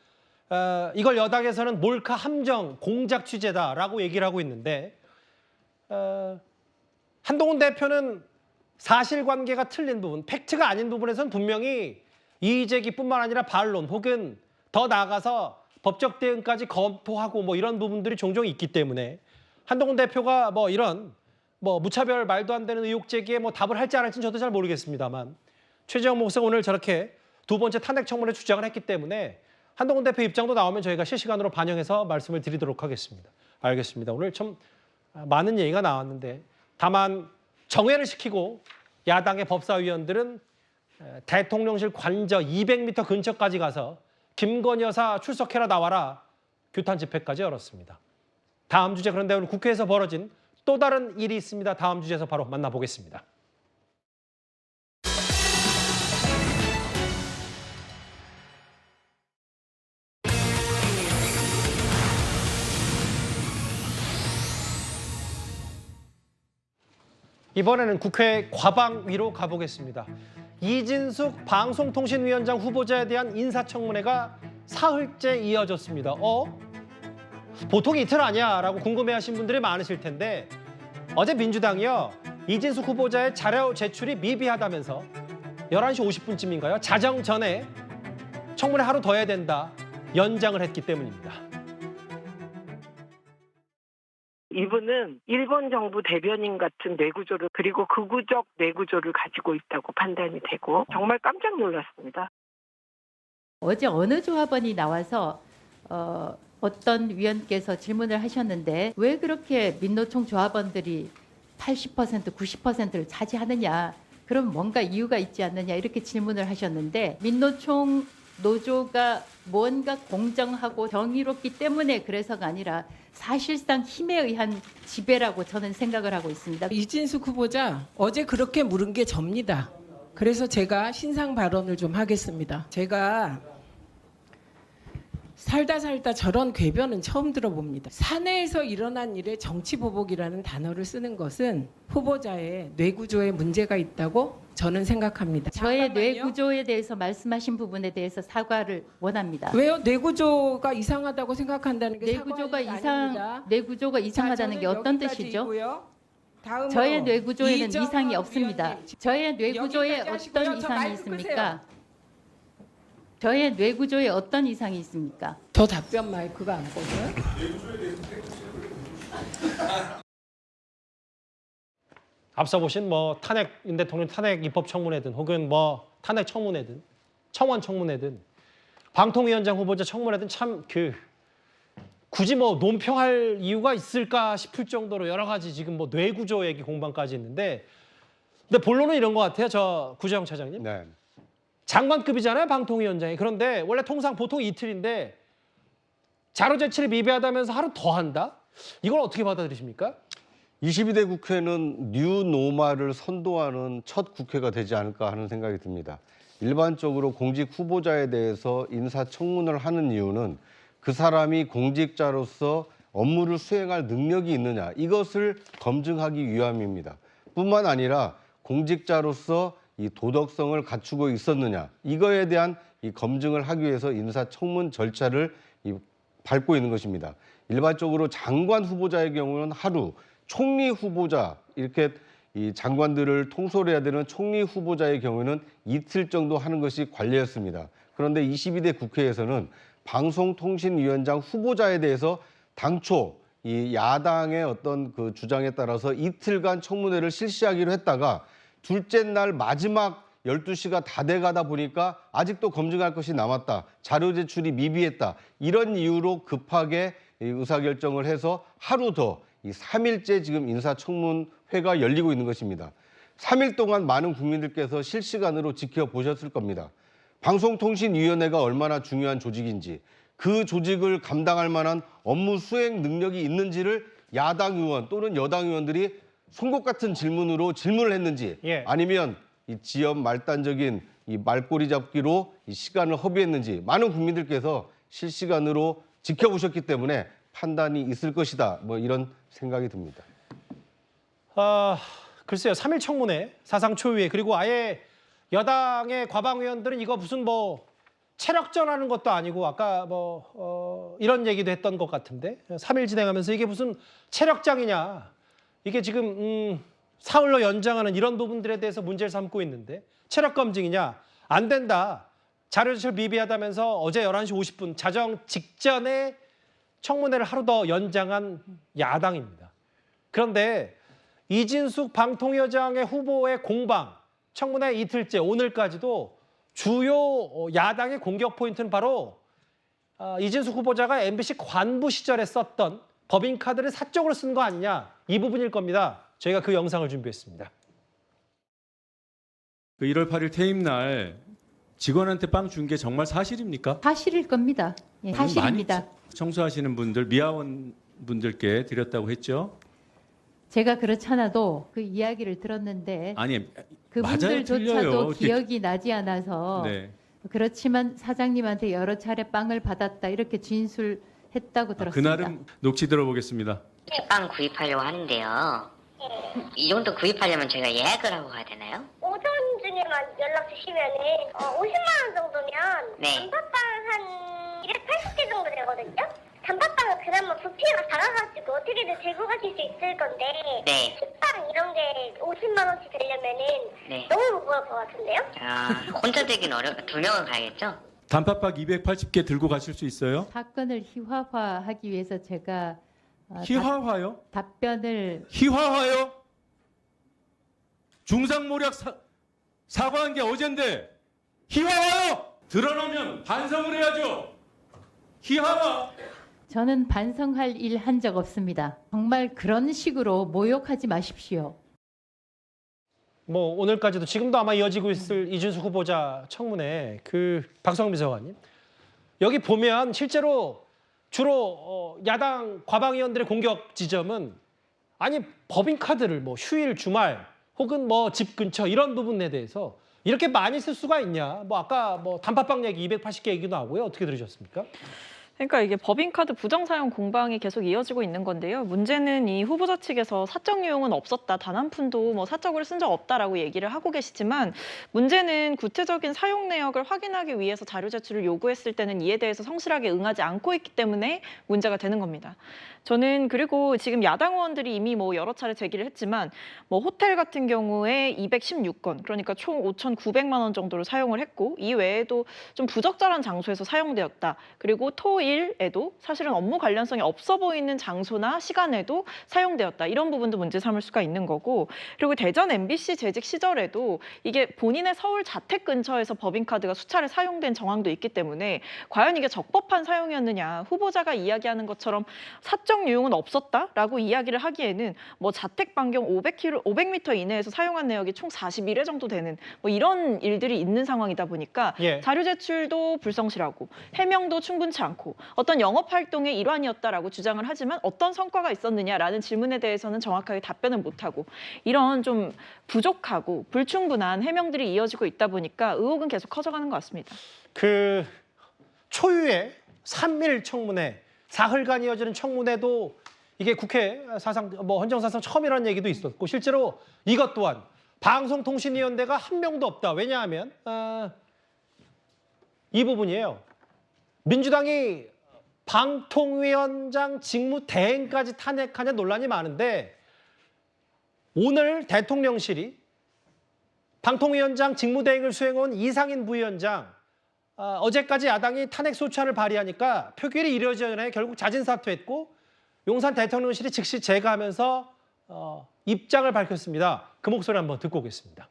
이걸 여당에서는 몰카 함정 공작 취재다라고 얘기를 하고 있는데 한동훈 대표는 사실관계가 틀린 부분, 팩트가 아닌 부분에서는 분명히 이의제기뿐만 아니라 반론 혹은 더 나아가서 법적 대응까지 검토하고 뭐 이런 부분들이 종종 있기 때문에 한동훈 대표가 뭐 이런 무차별 말도 안 되는 의혹 제기에 답을 할지 안 할지는 저도 잘 모르겠습니다만 최재형 목사가 오늘 저렇게 두 번째 탄핵 청문회 주장을 했기 때문에 한동훈 대표 입장도 나오면 저희가 실시간으로 반영해서 말씀을 드리도록 하겠습니다. 알겠습니다. 오늘 참 많은 얘기가 나왔는데 다만 정회를 시키고 야당의 법사위원들은 대통령실 관저 200m 근처까지 가서 김건희 여사 출석해라 나와라 규탄 집회까지 열었습니다. 다음 주제 그런데 오늘 국회에서 벌어진 또 다른 일이 있습니다. 다음 주제에서 바로 만나보겠습니다. 이번에는 국회 과방위로 가보겠습니다. 이진숙 방송통신위원장 후보자에 대한 인사청문회가 사흘째 이어졌습니다. 보통 이틀 아니야라고 궁금해하신 분들이 많으실 텐데 어제 민주당이요. 이진숙 후보자의 자료 제출이 미비하다면서 11시 50분쯤인가요? 자정 전에 청문회 하루 더 해야 된다. 연장을 했기 때문입니다. 이분은 일본 정부 대변인 같은 뇌구조를 그리고 극우적 뇌구조를 가지고 있다고 판단이 되고 정말 깜짝 놀랐습니다. 어제 어느 조합원이 나와서 어떤 위원께서 질문을 하셨는데 왜 그렇게 민노총 조합원들이 80%, 90%를 차지하느냐. 그럼 뭔가 이유가 있지 않느냐 이렇게 질문을 하셨는데 민노총 노조가 뭔가 공정하고 정의롭기 때문에 그래서가 아니라 사실상 힘에 의한 지배라고 저는 생각을 하고 있습니다. 이진숙 후보자 어제 그렇게 물은 게 접니다. 그래서 제가 신상 발언을 좀 하겠습니다. 제가 살다 저런 궤변은 처음 들어봅니다. 사내에서 일어난 일에 정치보복이라는 단어를 쓰는 것은 후보자의 뇌구조에 문제가 있다고 저는 생각합니다. 저의 잠깐만요. 뇌구조에 대해서 말씀하신 부분에 대해서 사과를 원합니다. 왜요? 뇌구조가 이상하다고 생각한다는 게 뇌구조가 사과의 아닙니다. 뇌구조가 이상하다는 자, 게 저는 어떤 여기까지이고요. 뜻이죠? 다음으로 저의 뇌구조에는 이정현 이상이 없습니다. 위원님, 저의 뇌구조에 여기까지 하시고요. 어떤 저 이상이 마이크 있습니까? 저의 뇌구조에 어떤 이상이 있습니까? 더 답변 마이크가 안 보여요? 앞서 보신 뭐 탄핵 윤 대통령 탄핵 입법 청문회든 혹은 뭐 탄핵 청문회든 청원 청문회든 방통위원장 후보자 청문회든 참 굳이 뭐 논평할 이유가 있을까 싶을 정도로 여러 가지 지금 뭐 뇌구조 얘기 공방까지 있는데 근데 본론은 이런 것 같아요. 저 구재영 차장님. 네. 장관급이잖아요, 방통위원장이. 그런데 원래 통상 보통 이틀인데 자료 제출이 미비하다면서 하루 더 한다? 이걸 어떻게 받아들이십니까? 22대 국회는 뉴노멀을 선도하는 첫 국회가 되지 않을까 하는 생각이 듭니다. 일반적으로 공직 후보자에 대해서 인사청문을 하는 이유는 그 사람이 공직자로서 업무를 수행할 능력이 있느냐 이것을 검증하기 위함입니다. 뿐만 아니라 공직자로서 이 도덕성을 갖추고 있었느냐 이거에 대한 이 검증을 하기 위해서 인사청문 절차를 밟고 있는 것입니다. 일반적으로 장관 후보자의 경우는 하루, 총리 후보자 이렇게 이 장관들을 통솔해야 되는 총리 후보자의 경우는 이틀 정도 하는 것이 관례였습니다. 그런데 22대 국회에서는 방송통신위원장 후보자에 대해서 당초 이 야당의 어떤 그 주장에 따라서 이틀간 청문회를 실시하기로 했다가 둘째 날 마지막 12시가 다 돼가다 보니까 아직도 검증할 것이 남았다. 자료 제출이 미비했다. 이런 이유로 급하게 의사결정을 해서 하루 더 이 3일째 지금 인사청문회가 열리고 있는 것입니다. 3일 동안 많은 국민들께서 실시간으로 지켜보셨을 겁니다. 방송통신위원회가 얼마나 중요한 조직인지 그 조직을 감당할 만한 업무 수행 능력이 있는지를 야당 의원 또는 여당 의원들이 송곳 같은 질문으로 질문을 했는지 아니면 이 지연 말단적인 이 말꼬리 잡기로 이 시간을 허비했는지 많은 국민들께서 실시간으로 지켜보셨기 때문에 판단이 있을 것이다. 뭐 이런 생각이 듭니다. 글쎄요. 3일 청문회 사상 초유의 그리고 아예 여당의 과방 의원들은 이거 무슨 뭐 체력전하는 것도 아니고 아까 뭐 이런 얘기도 했던 것 같은데 3일 진행하면서 이게 무슨 체력장이냐. 이게 지금 사흘로 연장하는 이런 부분들에 대해서 문제를 삼고 있는데 체력 검증이냐. 안 된다. 자료 제출 미비하다면서 어제 11시 50분 자정 직전에 청문회를 하루 더 연장한 야당입니다. 그런데 이진숙 방통위원장의 후보의 공방, 청문회 이틀째 오늘까지도 주요 야당의 공격 포인트는 바로 이진숙 후보자가 MBC 관부 시절에 썼던 법인카드를 사적으로 쓴 거 아니냐 이 부분일 겁니다. 저희가 그 영상을 준비했습니다. 그 1월 8일 퇴임 날 직원한테 빵 준 게 정말 사실입니까? 사실일 겁니다. 예, 사실입니다. 청소하시는 분들, 미화원 분들께 드렸다고 했죠? 제가 그렇잖아도 그 이야기를 들었는데 아니, 맞아요, 그분들조차도 틀려요. 기억이 나지 않아서 네. 그렇지만 사장님한테 여러 차례 빵을 받았다 이렇게 진술했다고 들었습니다. 그날은 녹취 들어보겠습니다. 빵 구입하려고 하는데요. 이 정도 구입하려면 저희가 예약을 하고 가야 되나요? 오전 중에만 연락 주시면은 50만 원 정도면 네. 단팥빵 한 280개 정도 되거든요. 단팥빵은 그나마 부피가 작아가지고 어떻게든 들고 가실 수 있을 건데 네. 식빵 이런 게 50만 원씩 되려면은 네. 너무 무거울 것 같은데요? 아, 혼자 되긴 두 명은 가야겠죠? 단팥빵 280개 들고 가실 수 있어요? 사건을 희화화하기 위해서 제가 희화화요? 답변을 희화화요? 중상모략 사과한 게 어젠데 희화화요? 드러나면 반성을 해야죠. 희화화. 저는 반성할 일 한 적 없습니다. 정말 그런 식으로 모욕하지 마십시오. 뭐 오늘까지도 지금도 아마 이어지고 있을 이준숙 후보자 청문회 박성미 비서관님 여기 보면 실제로 주로 야당 과방 의원들의 공격 지점은 아니 법인카드를 뭐 휴일, 주말 혹은 뭐 집 근처 이런 부분에 대해서 이렇게 많이 쓸 수가 있냐. 뭐 아까 뭐 단팥빵 얘기 280개 얘기도 나오고요. 어떻게 들으셨습니까? 그러니까 이게 법인카드 부정사용 공방이 계속 이어지고 있는 건데요. 문제는 이 후보자 측에서 사적 유용은 없었다, 단 한 푼도 뭐 사적으로 쓴 적 없다라고 얘기를 하고 계시지만 문제는 구체적인 사용 내역을 확인하기 위해서 자료 제출을 요구했을 때는 이에 대해서 성실하게 응하지 않고 있기 때문에 문제가 되는 겁니다. 저는 그리고 지금 야당 의원들이 이미 뭐 여러 차례 제기를 했지만 뭐 호텔 같은 경우에 216건, 그러니까 총 5,900만 원 정도를 사용을 했고 이 외에도 좀 부적절한 장소에서 사용되었다. 그리고 토일에도 사실은 업무 관련성이 없어 보이는 장소나 시간에도 사용되었다. 이런 부분도 문제 삼을 수가 있는 거고, 그리고 대전 MBC 재직 시절에도 이게 본인의 서울 자택 근처에서 법인카드가 수차례 사용된 정황도 있기 때문에 과연 이게 적법한 사용이었느냐, 후보자가 이야기하는 것처럼 사적 유용은 없었다라고 이야기를 하기에는 뭐 자택 반경 500m 이내에서 사용한 내역이 총 41회 정도 되는 뭐 이런 일들이 있는 상황이다 보니까 자료 제출도 불성실하고 해명도 충분치 않고 어떤 영업 활동의 일환이었다라고 주장을 하지만 어떤 성과가 있었느냐라는 질문에 대해서는 정확하게 답변을 못하고 이런 좀 부족하고 불충분한 해명들이 이어지고 있다 보니까 의혹은 계속 커져가는 것 같습니다. 그 초유의 3.1 청문회, 사흘간 이어지는 청문회도 이게 국회 사상 뭐 헌정사상 처음이라는 얘기도 있었고 실제로 이것 또한 방송통신위원회가 한 명도 없다. 왜냐하면 이 부분이에요. 민주당이 방통위원장 직무대행까지 탄핵하냐 논란이 많은데 오늘 대통령실이 방통위원장 직무대행을 수행한 이상인 부위원장 어제까지 야당이 탄핵 소추안을 발의하니까 표결이 이루어지기 전에 결국 자진 사퇴했고 용산 대통령실이 즉시 제거하면서 입장을 밝혔습니다. 그 목소리 한번 듣고 오겠습니다.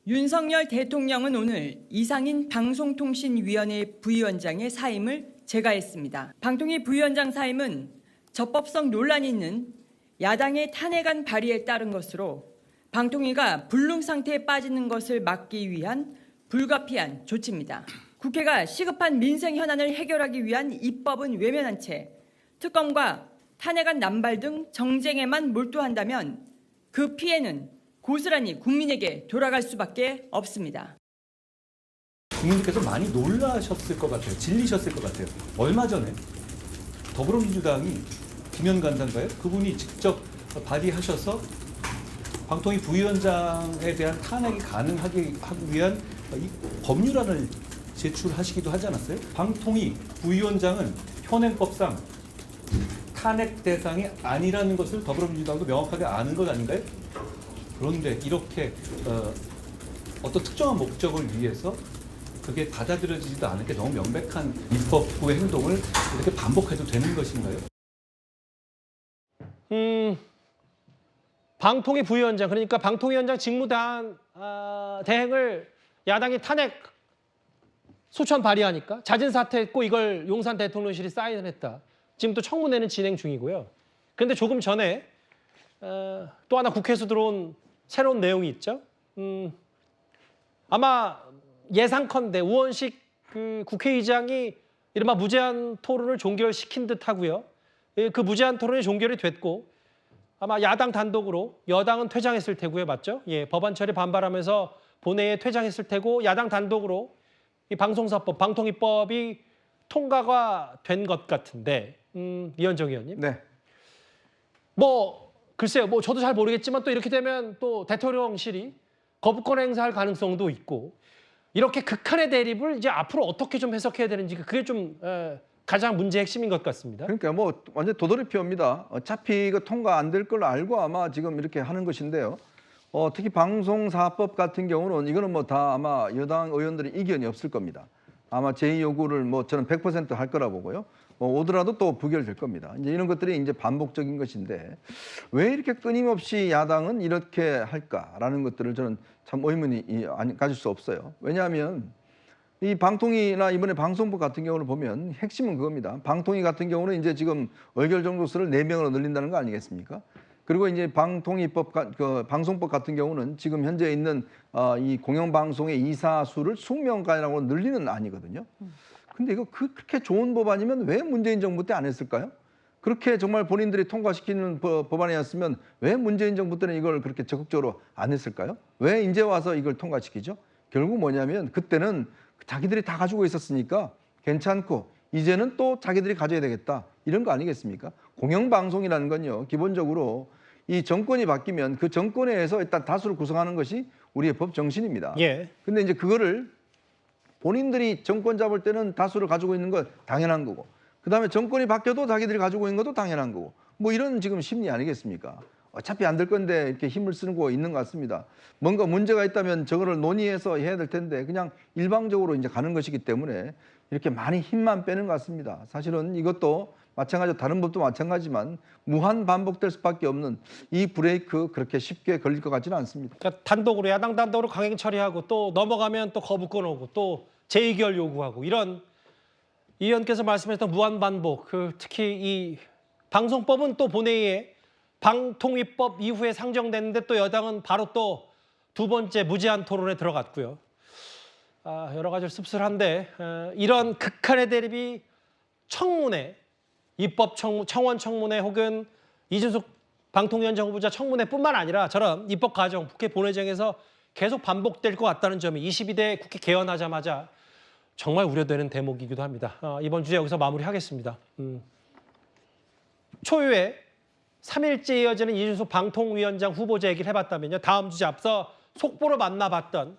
윤석열 대통령은 오늘 이상인 방송통신위원회 부위원장의 사임을 제거했습니다. 방통위 부위원장 사임은 적법성 논란이 있는 야당의 탄핵안 발의에 따른 것으로 방통위가 불능 상태에 빠지는 것을 막기 위한 불가피한 조치입니다. 국회가 시급한 민생 현안을 해결하기 위한 입법은 외면한 채 특검과 탄핵안 남발 등 정쟁에만 몰두한다면 그 피해는 고스란히 국민에게 돌아갈 수밖에 없습니다. 국민들께서 많이 놀라셨을 것 같아요. 질리셨을 것 같아요. 얼마 전에 더불어민주당이 김현 간사인가요? 그분이 직접 발의하셔서 방통위 부위원장에 대한 탄핵이 가능하기 위한 이 법률안을 제출하시기도 하지 않았어요? 방통위 부위원장은 현행법상 탄핵 대상이 아니라는 것을 더불어민주당도 명확하게 아는 것 아닌가요? 그런데 이렇게 어떤 특정한 목적을 위해서 그게 받아들여지지도 않은 게 너무 명백한 입법부의 행동을 이렇게 반복해도 되는 것인가요? 방통위 부위원장, 그러니까 방통위원장 대행을 야당이 탄핵 소추안 발의하니까 자진 사퇴했고 이걸 용산 대통령실이 사인을 했다. 지금 또 청문회는 진행 중이고요. 그런데 조금 전에 또 하나 국회에서 들어온 새로운 내용이 있죠. 아마 예상컨대 우원식 그 국회의장이 이른바 무제한 토론을 종결시킨 듯하고요. 그 무제한 토론이 종결이 됐고 아마 야당 단독으로 여당은 퇴장했을 테고요. 맞죠? 예, 법안 처리 반발하면서 본회의에 퇴장했을 테고 야당 단독으로 이 방송사법, 방통위법이 통과가 된 것 같은데 이현정 의원님. 네. 뭐 글쎄요. 뭐 저도 잘 모르겠지만 또 이렇게 되면 또 대통령실이 거부권 행사할 가능성도 있고 이렇게 극한의 대립을 이제 앞으로 어떻게 좀 해석해야 되는지 그게 좀 가장 문제의 핵심인 것 같습니다. 그러니까 뭐 완전 도돌이표입니다. 어차피 이거 통과 안 될 걸 알고 아마 지금 이렇게 하는 것인데요. 특히 방송사법 같은 경우는 이거는 뭐 다 아마 여당 의원들의 이견이 없을 겁니다. 아마 제의 요구를 뭐 저는 100% 할 거라 보고요. 오더라도 또 부결될 겁니다. 이제 이런 것들이 이제 반복적인 것인데 왜 이렇게 끊임없이 야당은 이렇게 할까라는 것들을 저는 참 의문이 가질 수 없어요. 왜냐하면 이 방통위나 이번에 방송부 같은 경우를 보면 핵심은 그겁니다. 방통위 같은 경우는 이제 지금 의결 정도수를 4명으로 늘린다는 거 아니겠습니까? 그리고 이제 방통위법, 방송법 같은 경우는 지금 현재 있는 이 공영방송의 이사 수를 20명까지라고 늘리는 안이거든요. 근데 이거 그렇게 좋은 법안이면 왜 문재인 정부 때 안 했을까요? 그렇게 정말 본인들이 통과시키는 법안이었으면 왜 문재인 정부 때는 이걸 그렇게 적극적으로 안 했을까요? 왜 이제 와서 이걸 통과시키죠? 결국 뭐냐면 그때는 자기들이 다 가지고 있었으니까 괜찮고 이제는 또 자기들이 가져야 되겠다. 이런 거 아니겠습니까? 공영방송이라는 건요. 기본적으로 이 정권이 바뀌면 그 정권에 의해서 일단 다수를 구성하는 것이 우리의 법 정신입니다. 예. 근데 이제 그거를 본인들이 정권 잡을 때는 다수를 가지고 있는 건 당연한 거고 그다음에 정권이 바뀌어도 자기들이 가지고 있는 것도 당연한 거고 뭐 이런 지금 심리 아니겠습니까? 어차피 안 될 건데 이렇게 힘을 쓰고 있는 것 같습니다. 뭔가 문제가 있다면 저거를 논의해서 해야 될 텐데 그냥 일방적으로 이제 가는 것이기 때문에 이렇게 많이 힘만 빼는 것 같습니다. 사실은 이것도 마찬가지로 다른 법도 마찬가지지만 무한 반복될 수밖에 없는 이 브레이크 그렇게 쉽게 걸릴 것 같지는 않습니다. 그러니까 단독으로 야당 단독으로 강행 처리하고 또 넘어가면 또 거부권 오고 또 재의결 요구하고 이런 이 의원께서 말씀하셨던 무한 반복 특히 이 방송법은 또 본회의에 방통위법 이후에 상정됐는데 또 여당은 바로 또 두 번째 무제한 토론에 들어갔고요. 여러 가지 씁쓸한데 이런 극한의 대립이 청문회 입법 청원 청문회 혹은 이준석 방통위원장 후보자 청문회뿐만 아니라 저런 입법 과정 국회 본회의장에서 계속 반복될 것 같다는 점이 22대 국회 개헌하자마자 정말 우려되는 대목이기도 합니다. 이번 주제 여기서 마무리하겠습니다. 초유의 3일째 이어지는 이준석 방통위원장 후보자 얘기를 해봤다면요. 다음 주제 앞서 속보로 만나봤던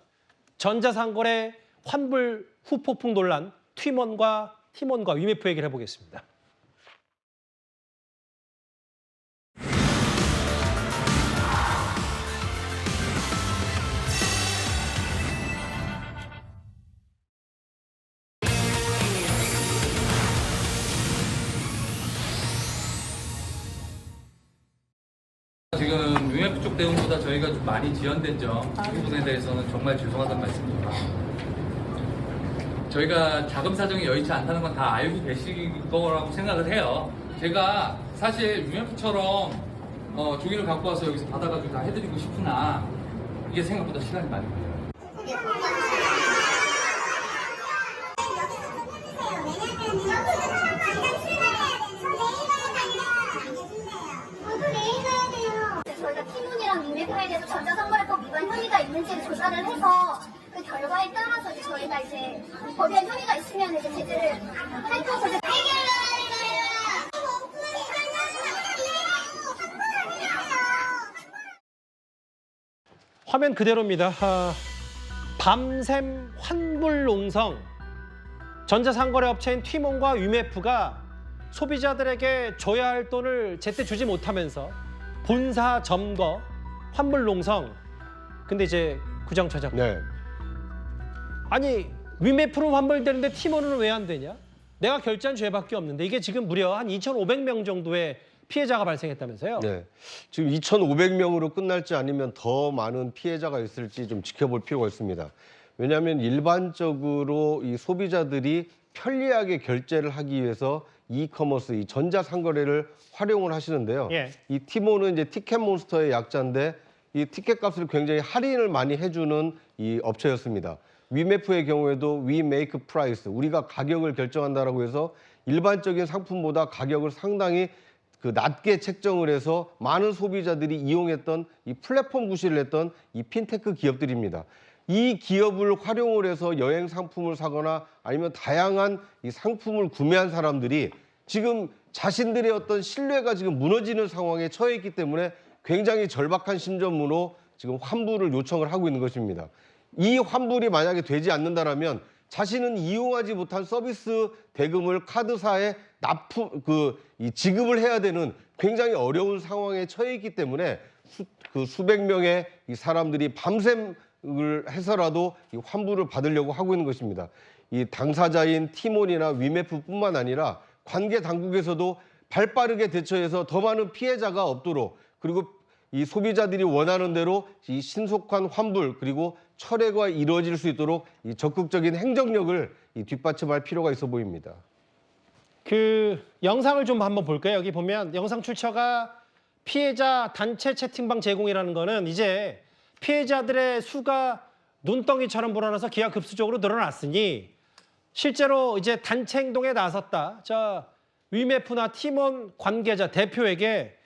전자상거래 환불 후폭풍 논란 팀원과 위메프 얘기를 해보겠습니다. 지금 위메프 쪽 대응보다 저희가 좀 많이 지연된 점 이 부분에 대해서는 정말 죄송하다는 말씀입니다. 저희가 자금 사정이 여의치 않다는 건 다 알고 계실 거라고 생각을 해요. 제가 사실 위메프처럼 종이를 갖고 와서 여기서 받아가지고 다 해드리고 싶으나 이게 생각보다 시간이 많이 걸려요. 저희가 팀원이랑 위메프에 대해서 전자상거래법 위반 혐의가 있는지를 조사를 해서 그 결과에 따라서 이제 저희가 이제 거대한 혐의가 있으면 이제 제재를 할 거죠. 화면 그대로입니다. 밤샘 환불 농성. 전자상거래 업체인 티몬과 위메프가 소비자들에게 줘야 할 돈을 제때 주지 못하면서 본사 점거, 환불 농성. 근데 이제 구정처장. 네. 아니 위메프는 환불되는데 티몬은 왜 안 되냐? 내가 결제한 죄밖에 없는데 이게 지금 무려 한 2,500명 정도의 피해자가 발생했다면서요? 네. 지금 2,500명으로 끝날지 아니면 더 많은 피해자가 있을지 좀 지켜볼 필요가 있습니다. 왜냐하면 일반적으로 이 소비자들이 편리하게 결제를 하기 위해서 이커머스, 이 전자상거래를 활용을 하시는데요. 예. 이 티몬은 이제 티켓몬스터의 약자인데 이 티켓값을 굉장히 할인을 많이 해주는 이 업체였습니다. 위메프의 경우에도 We Make Price, 우리가 가격을 결정한다라고 해서 일반적인 상품보다 가격을 상당히 낮게 책정을 해서 많은 소비자들이 이용했던 이 플랫폼 구실을 했던 이 핀테크 기업들입니다. 이 기업을 활용을 해서 여행 상품을 사거나 아니면 다양한 이 상품을 구매한 사람들이 지금 자신들의 어떤 신뢰가 지금 무너지는 상황에 처해 있기 때문에 굉장히 절박한 심정으로 지금 환불을 요청을 하고 있는 것입니다. 이 환불이 만약에 되지 않는다라면 자신은 이용하지 못한 서비스 대금을 카드사에 지급을 해야 되는 굉장히 어려운 상황에 처해 있기 때문에 수백 명의 이 사람들이 밤샘을 해서라도 이 환불을 받으려고 하고 있는 것입니다. 이 당사자인 티몬이나 위메프뿐만 아니라 관계 당국에서도 발빠르게 대처해서 더 많은 피해자가 없도록 그리고 이 소비자들이 원하는 대로 이 신속한 환불 그리고 철회가 이루어질 수 있도록 이 적극적인 행정력을 뒷받침할 필요가 있어 보입니다. 그 영상을 좀 한번 볼까요? 여기 보면 영상 출처가 피해자 단체 채팅방 제공이라는 거는 이제 피해자들의 수가 눈덩이처럼 불어나서 기하급수적으로 늘어났으니 실제로 이제 단체 행동에 나섰다. 위메프나 팀원 관계자 대표에게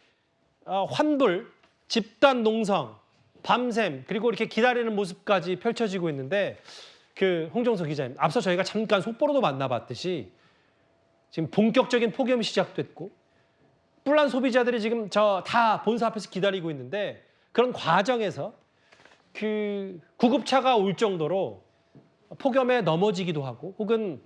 환불, 집단 농성, 밤샘 그리고 이렇게 기다리는 모습까지 펼쳐지고 있는데 홍정석 기자님, 앞서 저희가 잠깐 속보로도 만나봤듯이 지금 본격적인 폭염이 시작됐고 뿔난 소비자들이 지금 다 본사 앞에서 기다리고 있는데 그런 과정에서 구급차가 올 정도로 폭염에 넘어지기도 하고 혹은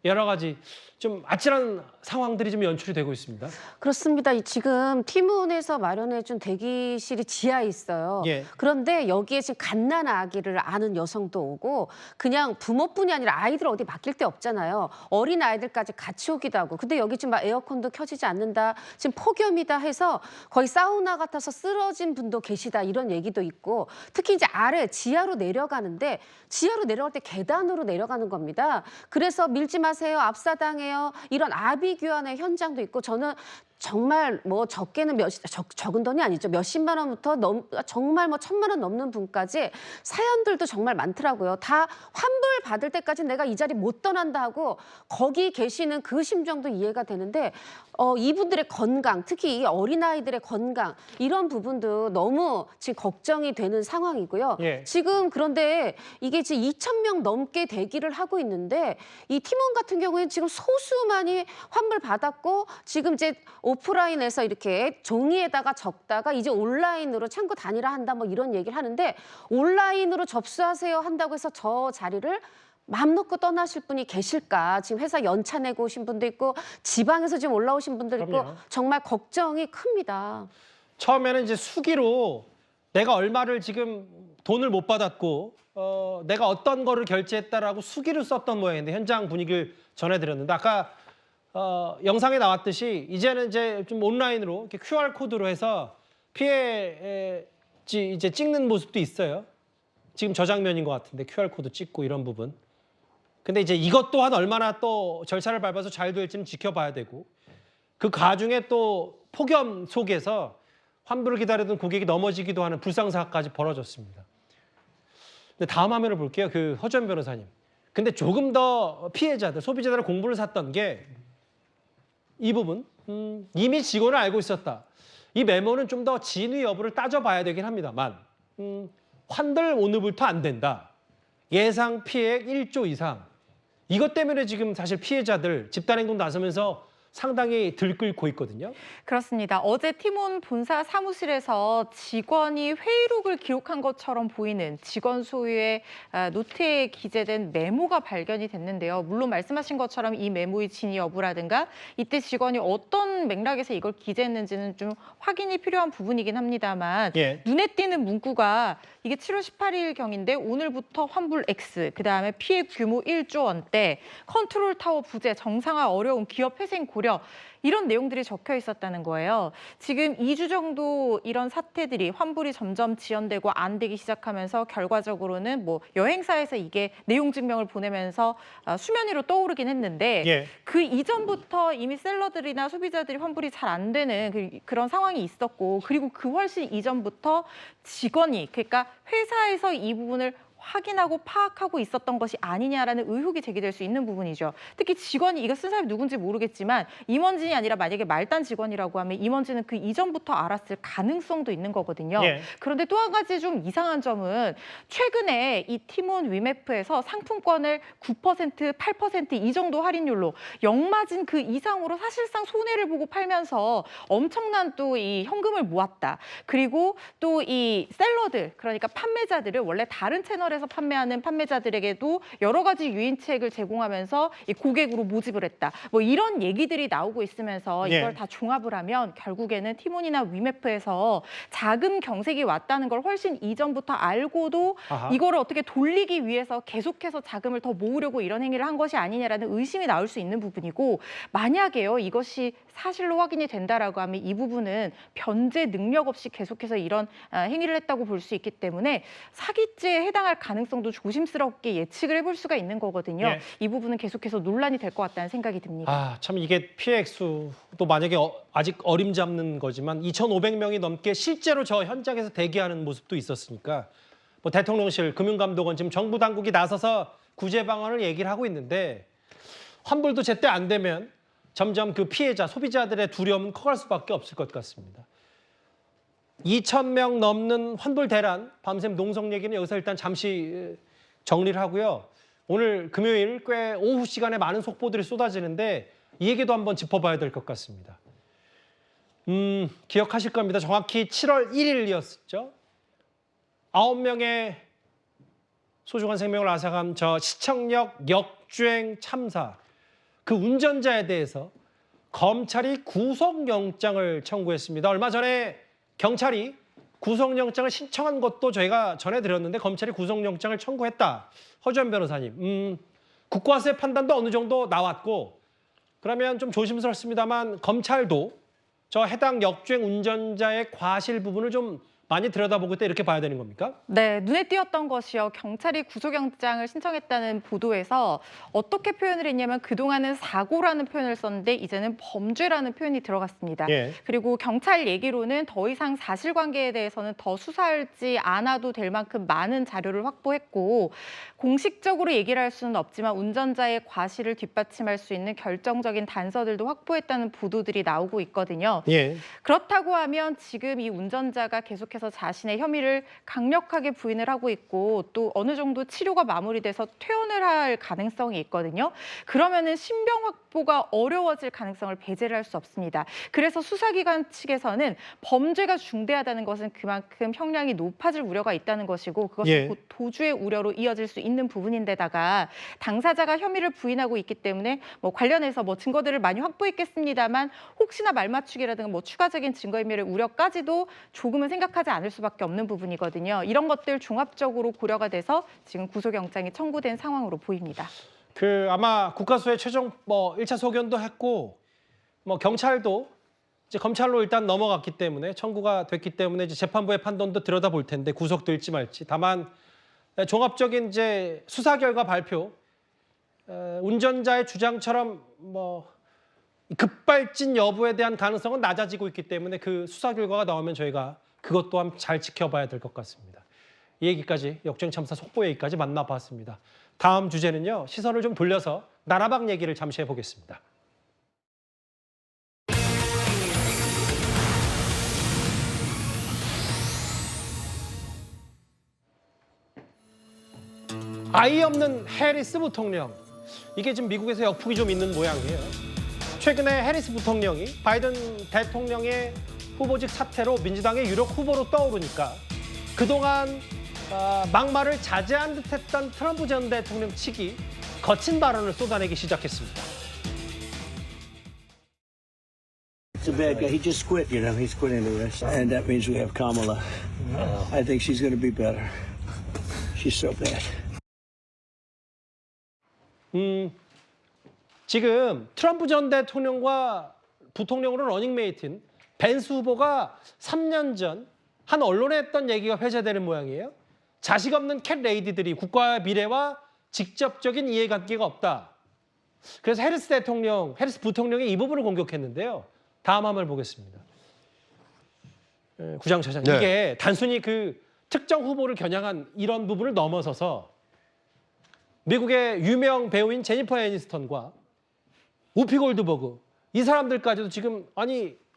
여러 가지 좀 아찔한 상황들이 좀 연출이 되고 있습니다. 그렇습니다. 지금 티문에서 마련해준 대기실이 지하에 있어요. 예. 그런데 여기에 지금 갓난 아기를 아는 여성도 오고 그냥 부모뿐이 아니라 아이들 어디 맡길 데 없잖아요. 어린 아이들까지 같이 오기도 하고. 근데 여기 지금 막 에어컨도 켜지지 않는다. 지금 폭염이다 해서 거의 사우나 같아서 쓰러진 분도 계시다. 이런 얘기도 있고 특히 이제 지하로 내려가는데 지하로 내려갈 때 계단으로 내려가는 겁니다. 그래서 밀지 마세요. 압사당해요. 이런 아비규환의 현장도 있고 저는 정말 적게는 적은 돈이 아니죠. 몇십만 원부터 정말 1,000만 원 넘는 분까지 사연들도 정말 많더라고요. 다 환불 받을 때까지 내가 이 자리 못 떠난다 하고 거기 계시는 그 심정도 이해가 되는데 이분들의 건강, 특히 이 어린아이들의 건강 이런 부분도 너무 지금 걱정이 되는 상황이고요. 예. 지금 그런데 이게 지금 2,000명 넘게 대기를 하고 있는데 이 팀원 같은 경우에는 지금 소수만이 환불 받았고 지금 이제 오프라인에서 이렇게 종이에다가 적다가 이제 온라인으로 창구 단일화 한다 이런 얘기를 하는데 온라인으로 접수하세요 한다고 해서 저 자리를 마음 놓고 떠나실 분이 계실까? 지금 회사 연차 내고 오신 분도 있고 지방에서 지금 올라오신 분들 있고 그럼요. 정말 걱정이 큽니다. 처음에는 이제 수기로 내가 얼마를 지금 돈을 못 받았고 내가 어떤 거를 결제했다라고 수기를 썼던 모양인데 현장 분위기를 전해드렸는데 아까 영상에 나왔듯이 이제는 이제 좀 온라인으로 이렇게 QR 코드로 해서 피해지 이제 찍는 모습도 있어요. 지금 저 장면인 것 같은데 QR 코드 찍고 이런 부분. 근데 이제 이것 또한 얼마나 또 절차를 밟아서 잘 될지는 지켜봐야 되고 그 가중에 또 폭염 속에서 환불을 기다리던 고객이 넘어지기도 하는 불상사까지 벌어졌습니다. 근데 다음 화면을 볼게요. 허주연 변호사님. 근데 조금 더 피해자들, 소비자들의 공분을 샀던 게 이 부분. 이미 직원을 알고 있었다. 이 메모는 좀 더 진위 여부를 따져봐야 되긴 합니다만 환불 오늘부터 안 된다. 예상 피해액 1조 이상. 이것 때문에 지금 사실 피해자들 집단행동 나서면서 상당히 들끓고 있거든요. 그렇습니다. 어제 티몬 본사 사무실에서 직원이 회의록을 기록한 것처럼 보이는 직원 소유의 노트에 기재된 메모가 발견이 됐는데요. 물론 말씀하신 것처럼 이 메모의 진위 여부라든가 이때 직원이 어떤 맥락에서 이걸 기재했는지는 좀 확인이 필요한 부분이긴 합니다만 예. 눈에 띄는 문구가 이게 7월 18일경인데 오늘부터 환불 X, 그다음에 피해 규모 1조 원대, 컨트롤 타워 부재, 정상화 어려움, 기업 회생 고려 이런 내용들이 적혀 있었다는 거예요. 지금 2주 정도 이런 사태들이 환불이 점점 지연되고 안 되기 시작하면서 결과적으로는 여행사에서 이게 내용 증명을 보내면서 수면 위로 떠오르긴 했는데 예. 그 이전부터 이미 셀러들이나 소비자들이 환불이 잘 안 되는 그런 상황이 있었고 그리고 그 훨씬 이전부터 직원이 그러니까 회사에서 이 부분을 확인하고 파악하고 있었던 것이 아니냐라는 의혹이 제기될 수 있는 부분이죠. 특히 직원이 이거 쓴 사람이 누군지 모르겠지만 임원진이 아니라 만약에 말단 직원이라고 하면 임원진은 그 이전부터 알았을 가능성도 있는 거거든요. 예. 그런데 또 한 가지 좀 이상한 점은 최근에 이 티몬 위메프에서 상품권을 9%, 8% 이 정도 할인율로 역마진 그 이상으로 사실상 손해를 보고 팔면서 엄청난 또 이 현금을 모았다. 그리고 또 이 셀러들, 그러니까 판매자들을 원래 다른 채널에서 판매하는 판매자들에게도 여러 가지 유인책을 제공하면서 이 고객으로 모집을 했다. 이런 얘기들이 나오고 있으면서 이걸 예. 다 종합을 하면 결국에는 티몬이나 위메프에서 자금 경색이 왔다는 걸 훨씬 이전부터 알고도 아하. 이거를 어떻게 돌리기 위해서 계속해서 자금을 더 모으려고 이런 행위를 한 것이 아니냐라는 의심이 나올 수 있는 부분이고 만약에요 이것이 사실로 확인이 된다라고 하면 이 부분은 변제 능력 없이 계속해서 이런 행위를 했다고 볼 수 있기 때문에 사기죄에 해당할 가능성도 조심스럽게 예측을 해볼 수가 있는 거거든요. 예. 이 부분은 계속해서 논란이 될 것 같다는 생각이 듭니다. 아, 참 이게 피해 액수도 만약에 아직 어림잡는 거지만 2,500명이 넘게 실제로 저 현장에서 대기하는 모습도 있었으니까 뭐 대통령실, 금융감독원 지금 정부 당국이 나서서 구제 방안을 얘기를 하고 있는데 환불도 제때 안 되면 점점 그 피해자, 소비자들의 두려움은 커갈 수밖에 없을 것 같습니다. 2,000명 넘는 환불 대란, 밤샘 농성 얘기는 여기서 일단 잠시 정리를 하고요. 오늘 금요일 꽤 오후 시간에 많은 속보들이 쏟아지는데 이 얘기도 한번 짚어봐야 될 것 같습니다. 기억하실 겁니다. 정확히 7월 1일이었죠. 9명의 소중한 생명을 앗아간 저 시청역 역주행 참사. 그 운전자에 대해서 검찰이 구속영장을 청구했습니다. 얼마 전에 경찰이 구속영장을 신청한 것도 저희가 전해드렸는데 검찰이 구속영장을 청구했다. 허주연 변호사님. 국과수의 판단도 어느 정도 나왔고 그러면 좀 조심스럽습니다만 검찰도 저 해당 역주행 운전자의 과실 부분을 좀 많이 들여다보고 있다 이렇게 봐야 되는 겁니까? 네, 눈에 띄었던 것이요. 경찰이 구속영장을 신청했다는 보도에서 어떻게 표현을 했냐면 그동안은 사고라는 표현을 썼는데 이제는 범죄라는 표현이 들어갔습니다. 예. 그리고 경찰 얘기로는 더 이상 사실관계에 대해서는 더 수사하지 않아도 될 만큼 많은 자료를 확보했고 공식적으로 얘기를 할 수는 없지만 운전자의 과실을 뒷받침할 수 있는 결정적인 단서들도 확보했다는 보도들이 나오고 있거든요. 예. 그렇다고 하면 지금 이 운전자가 계속해서 자신의 혐의를 강력하게 부인을 하고 있고 또 어느 정도 치료가 마무리돼서 퇴원을 할 가능성이 있거든요. 그러면은 신병 확보가 어려워질 가능성을 배제를 할 수 없습니다. 그래서 수사기관 측에서는 범죄가 중대하다는 것은 그만큼 형량이 높아질 우려가 있다는 것이고 그것은 예. 곧 도주의 우려로 이어질 수 있는 부분인데다가 당사자가 혐의를 부인하고 있기 때문에 뭐 관련해서 뭐 증거들을 많이 확보했겠습니다만 혹시나 말맞추기라든가 뭐 추가적인 증거인멸의 우려까지도 조금은 생각하지 않을 수밖에 없는 부분이거든요. 이런 것들 종합적으로 고려가 돼서 지금 구속영장이 청구된 상황으로 보입니다. 아마 국가수의 최종 1차 소견도 했고 경찰도 이제 검찰로 일단 넘어갔기 때문에 청구가 됐기 때문에 이제 재판부의 판단도 들여다볼 텐데 구속될지 말지. 다만 종합적인 이제 수사 결과 발표, 운전자의 주장처럼 급발진 여부에 대한 가능성은 낮아지고 있기 때문에 그 수사 결과가 나오면 저희가 그것 또한 잘 지켜봐야 될 것 같습니다. 이 얘기까지 역주행 참사 속보 얘기까지 만나봤습니다. 다음 주제는요. 시선을 좀 돌려서 나라방 얘기를 잠시 해보겠습니다. 아이 없는 해리스 부통령. 이게 지금 미국에서 역풍이 좀 있는 모양이에요. 최근에 해리스 부통령이 바이든 대통령의 후보직 사퇴로 민주당의 유력 후보로 떠오르니까 그동안 막말을 자제한 듯했던 트럼프 전 대통령 측이 거친 발언을 쏟아내기 시작했습니다. It's a bad guy. He just quit, you know. He's quitting the race. And that means we have Kamala. I think she's going to be better. She's so bad. 지금 트럼프 전 대통령과 부통령으로 러닝메이트인 벤스 후보가 3년 전 한 언론에 했던 얘기가 회자되는 모양이에요. 자식 없는 캣 레이디들이 국가의 미래와 직접적인 이해관계가 없다. 그래서 해리스 부통령이 이 부분을 공격했는데요. 다음 화면을 보겠습니다. 구장처장, 네. 이게 단순히 그 특정 후보를 겨냥한 이런 부분을 넘어서서 미국의 유명 배우인 제니퍼 애니스턴과 우피 골드버그 이 사람들까지도 지금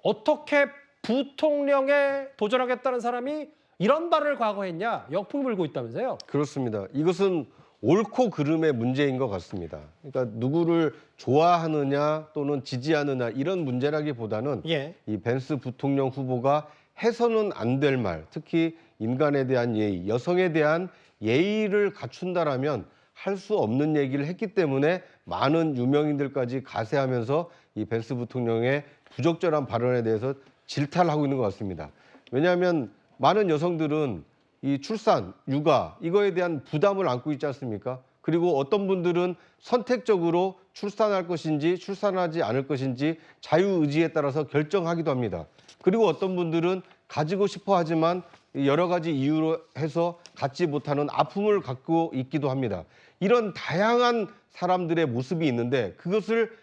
어떻게 부통령에 도전하겠다는 사람이 이런 발언을 과거했냐 역풍을 불고 있다면서요? 그렇습니다. 이것은 옳고 그름의 문제인 것 같습니다. 그러니까 누구를 좋아하느냐 또는 지지하느냐 이런 문제라기보다는 이 벤스 부통령 후보가 해서는 안 될 말, 특히 인간에 대한 예의, 여성에 대한 예의를 갖춘다라면 할 수 없는 얘기를 했기 때문에 많은 유명인들까지 가세하면서 이 벤스 부통령의 부적절한 발언에 대해서 질타를 하고 있는 것 같습니다. 왜냐하면 많은 여성들은 이 출산, 육아 이거에 대한 부담을 안고 있지 않습니까? 그리고 어떤 분들은 선택적으로 출산할 것인지 출산하지 않을 것인지 자유의지에 따라서 결정하기도 합니다. 그리고 어떤 분들은 가지고 싶어 하지만 여러 가지 이유로 해서 갖지 못하는 아픔을 갖고 있기도 합니다. 이런 다양한 사람들의 모습이 있는데 그것을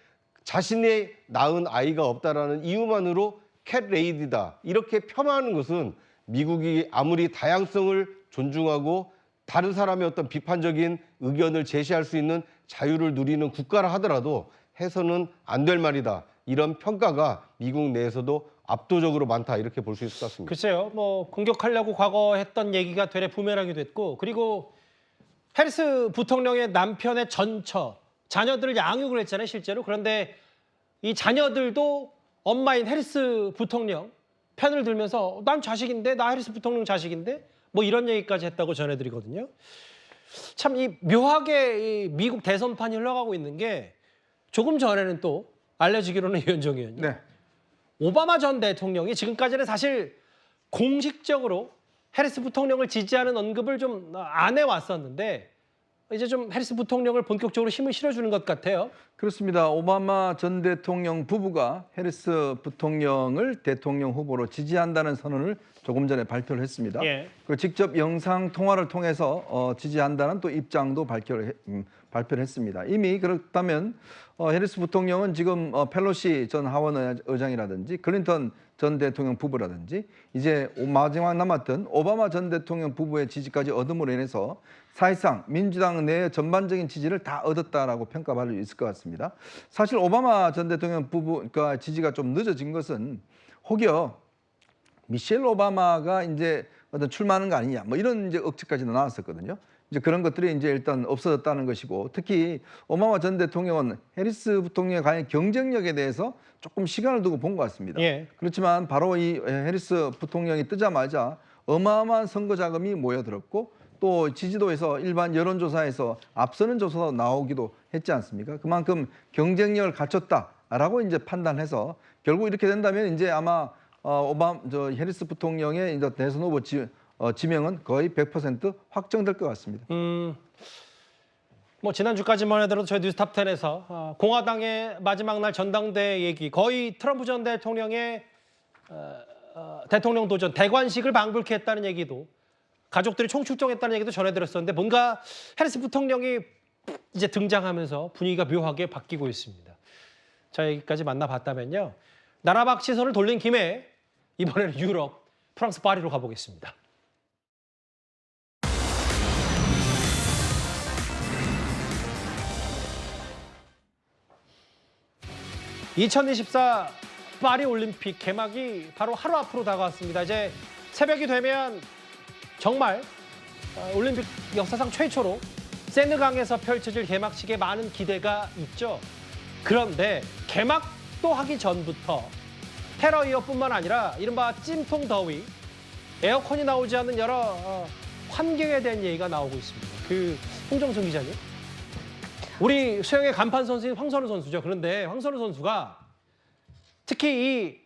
자신의 낳은 아이가 없다라는 이유만으로 캣 레이디다 이렇게 폄하하는 것은 미국이 아무리 다양성을 존중하고 다른 사람의 어떤 비판적인 의견을 제시할 수 있는 자유를 누리는 국가라 하더라도 해서는 안 될 말이다. 이런 평가가 미국 내에서도 압도적으로 많다 이렇게 볼 수 있을 것 같습니다. 글쎄요, 뭐 공격하려고 과거 했던 얘기가 되레 부메랑이 됐고, 그리고 해리스 부통령의 남편의 전처, 자녀들을 양육을 했잖아요, 실제로. 그런데 이 자녀들도 엄마인 해리스 부통령 편을 들면서 난 자식인데, 나 해리스 부통령 자식인데, 뭐 이런 얘기까지 했다고 전해드리거든요. 참 이 묘하게 이 미국 대선판이 흘러가고 있는 게 조금 전에는 또 알려지기로는 이현정 의원님. 네. 오바마 전 대통령이 지금까지는 사실 공식적으로 해리스 부통령을 지지하는 언급을 좀 안 해왔었는데 이제 좀 해리스 부통령을 본격적으로 힘을 실어주는 것 같아요. 그렇습니다. 오바마 전 대통령 부부가 해리스 부통령을 대통령 후보로 지지한다는 선언을 조금 전에 발표를 했습니다. 예. 그리고 직접 영상 통화를 통해서 지지한다는 또 입장도 발표를 했습니다. 이미 그렇다면 해리스 부통령은 지금 펠로시 전 하원 의장이라든지 클린턴 전 대통령 부부라든지 이제 마지막 남았던 오바마 전 대통령 부부의 지지까지 얻음으로 인해서 사실상 민주당 내 전반적인 지지를 다 얻었다라고 평가받을 수 있을 것 같습니다. 사실 오바마 전 대통령 부부가 지지가 좀 늦어진 것은 혹여 미셸 오바마가 이제 어떤 출마하는 거 아니냐 뭐 이런 이제 억측까지도 나왔었거든요. 이제 그런 것들이 이제 일단 없어졌다는 것이고, 특히 오바마 전 대통령은 해리스 부통령의 과연 경쟁력에 대해서 조금 시간을 두고 본 것 같습니다. 예. 그렇지만 바로 이 해리스 부통령이 뜨자마자 어마어마한 선거 자금이 모여들었고 또 지지도에서 일반 여론조사에서 앞서는 조사도 나오기도 했지 않습니까? 그만큼 경쟁력을 갖췄다라고 이제 판단해서 결국 이렇게 된다면 이제 아마 해리스 부통령의 이제 대선 후보 지명은 거의 100% 확정될 것 같습니다. 뭐 지난주까지만 하더라도 저희 뉴스탑10에서 공화당의 마지막 날 전당대회 얘기, 거의 트럼프 전 대통령의 대통령 도전 대관식을 방불케 했다는 얘기도, 가족들이 총출동했다는 얘기도 전해드렸었는데 뭔가 해리스 부통령이 이제 등장하면서 분위기가 묘하게 바뀌고 있습니다. 자, 여기까지 만나봤다면요. 나라박 시선을 돌린 김에 이번에는 유럽, 프랑스 파리로 가보겠습니다. 2024 파리 올림픽 개막이 바로 하루 앞으로 다가왔습니다. 이제 새벽이 되면 정말 올림픽 역사상 최초로 세느강에서 펼쳐질 개막식에 많은 기대가 있죠. 그런데 개막도 하기 전부터 테러 위협뿐만 아니라 이른바 찜통 더위, 에어컨이 나오지 않는 여러 환경에 대한 얘기가 나오고 있습니다. 홍정선 기자님, 우리 수영의 간판 선수인 황선우 선수죠. 그런데 황선우 선수가 특히 이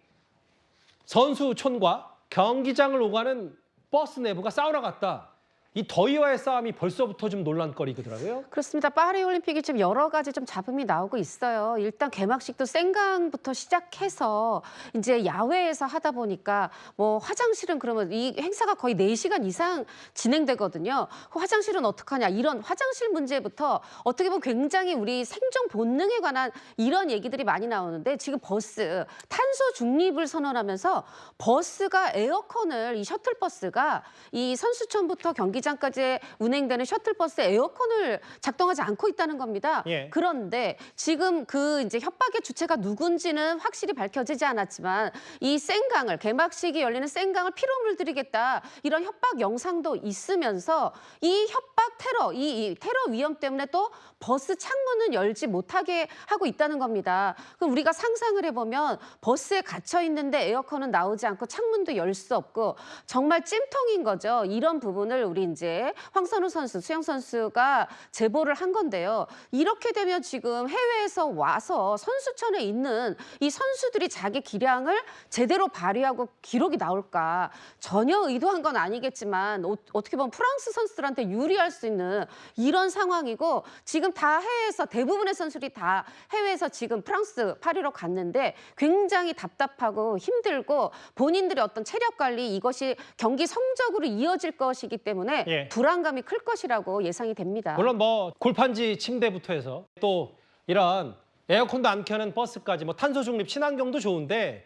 선수촌과 경기장을 오가는 버스 내부가 사우나 같다. 이 더위와의 싸움이 벌써부터 좀 논란거리더라고요. 그렇습니다. 파리 올림픽이 지금 여러 가지 좀 잡음이 나오고 있어요. 일단 개막식도 생강부터 시작해서 이제 야외에서 하다 보니까 뭐 화장실은 그러면 이 행사가 거의 4시간 이상 진행되거든요. 화장실은 어떡하냐, 이런 화장실 문제부터 어떻게 보면 굉장히 우리 생존 본능에 관한 이런 얘기들이 많이 나오는데, 지금 버스 탄소 중립을 선언하면서 버스가 에어컨을, 이 셔틀버스가 이 선수촌부터 경기장 까지 운행되는 셔틀버스 에어컨을 작동하지 않고 있다는 겁니다. 예. 그런데 지금 이제 협박의 주체가 누군지는 확실히 밝혀지지 않았지만 이 생강을, 개막식이 열리는 생강을 피로 물들이겠다, 이런 협박 영상도 있으면서 이 협박 테러, 이 테러 위험 때문에 또 버스 창문은 열지 못하게 하고 있다는 겁니다. 그럼 우리가 상상을 해보면 버스에 갇혀 있는데 에어컨은 나오지 않고 창문도 열 수 없고 정말 찜통인 거죠. 이런 부분을 우리 이제 황선우 선수, 수영 선수가 제보를 한 건데요. 이렇게 되면 지금 해외에서 와서 선수촌에 있는 이 선수들이 자기 기량을 제대로 발휘하고 기록이 나올까? 전혀 의도한 건 아니겠지만 어떻게 보면 프랑스 선수들한테 유리할 수 있는 이런 상황이고 지금 다 해외에서 대부분의 선수들이 다 해외에서 지금 프랑스 파리로 갔는데 굉장히 답답하고 힘들고 본인들의 어떤 체력 관리 이것이 경기 성적으로 이어질 것이기 때문에 예. 불안감이 클 것이라고 예상이 됩니다. 물론 뭐 골판지 침대부터 해서 또 이런 에어컨도 안 켜는 버스까지 뭐 탄소 중립 친환경도 좋은데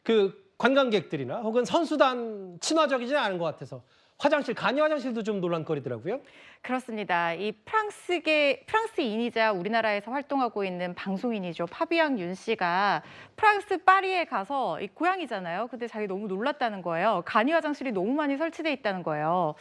그 관광객들이나 혹은 선수단 친화적이지 않은 것 같아서 화장실, 간이 화장실도 좀 논란거리더라고요. 그렇습니다. 이 프랑스인이자 우리나라에서 활동하고 있는 방송인이죠. 파비앙 윤 씨가 프랑스 파리에 가서 이 고향이잖아요. 근데 자기 너무 놀랐다는 거예요. 간이 화장실이 너무 많이 설치돼 있다는 거예요.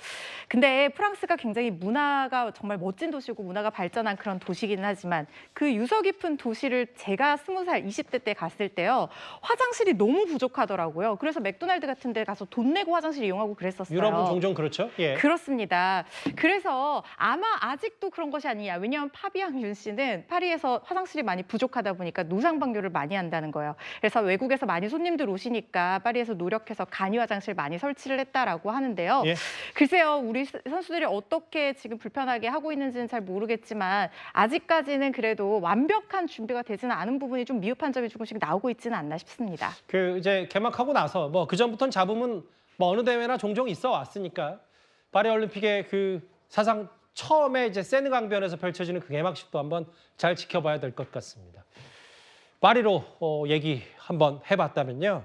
근데 프랑스가 굉장히 문화가 정말 멋진 도시고 문화가 발전한 그런 도시긴 하지만 그 유서 깊은 도시를 제가 20살, 20대 때 갔을 때요. 화장실이 너무 부족하더라고요. 그래서 맥도날드 같은 데 가서 돈 내고 화장실 이용하고 그랬었어요. 유럽은 종종 그렇죠. 예. 그렇습니다. 그래서 아마 아직도 그런 것이 아니냐. 왜냐하면 파비앙 윤 씨는 파리에서 화장실이 많이 부족하다 보니까 노상방뇨를 많이 한다는 거예요. 그래서 외국에서 많이 손님들 오시니까 파리에서 노력해서 간이 화장실 많이 설치를 했다라고 하는데요. 예. 글쎄요. 우리 선수들이 어떻게 지금 불편하게 하고 있는지는 잘 모르겠지만 아직까지는 그래도 완벽한 준비가 되지는 않은 부분이 좀 미흡한 점이 조금씩 나오고 있지는 않나 싶습니다. 그 이제 개막하고 나서 뭐 그전부터는 잡음은 뭐 어느 대회나 종종 있어 왔으니까 파리 올림픽의 그 사상 처음에 이제 세느 강변에서 펼쳐지는 그 개막식도 한번 잘 지켜봐야 될 것 같습니다. 파리로 얘기 한번 해봤다면요.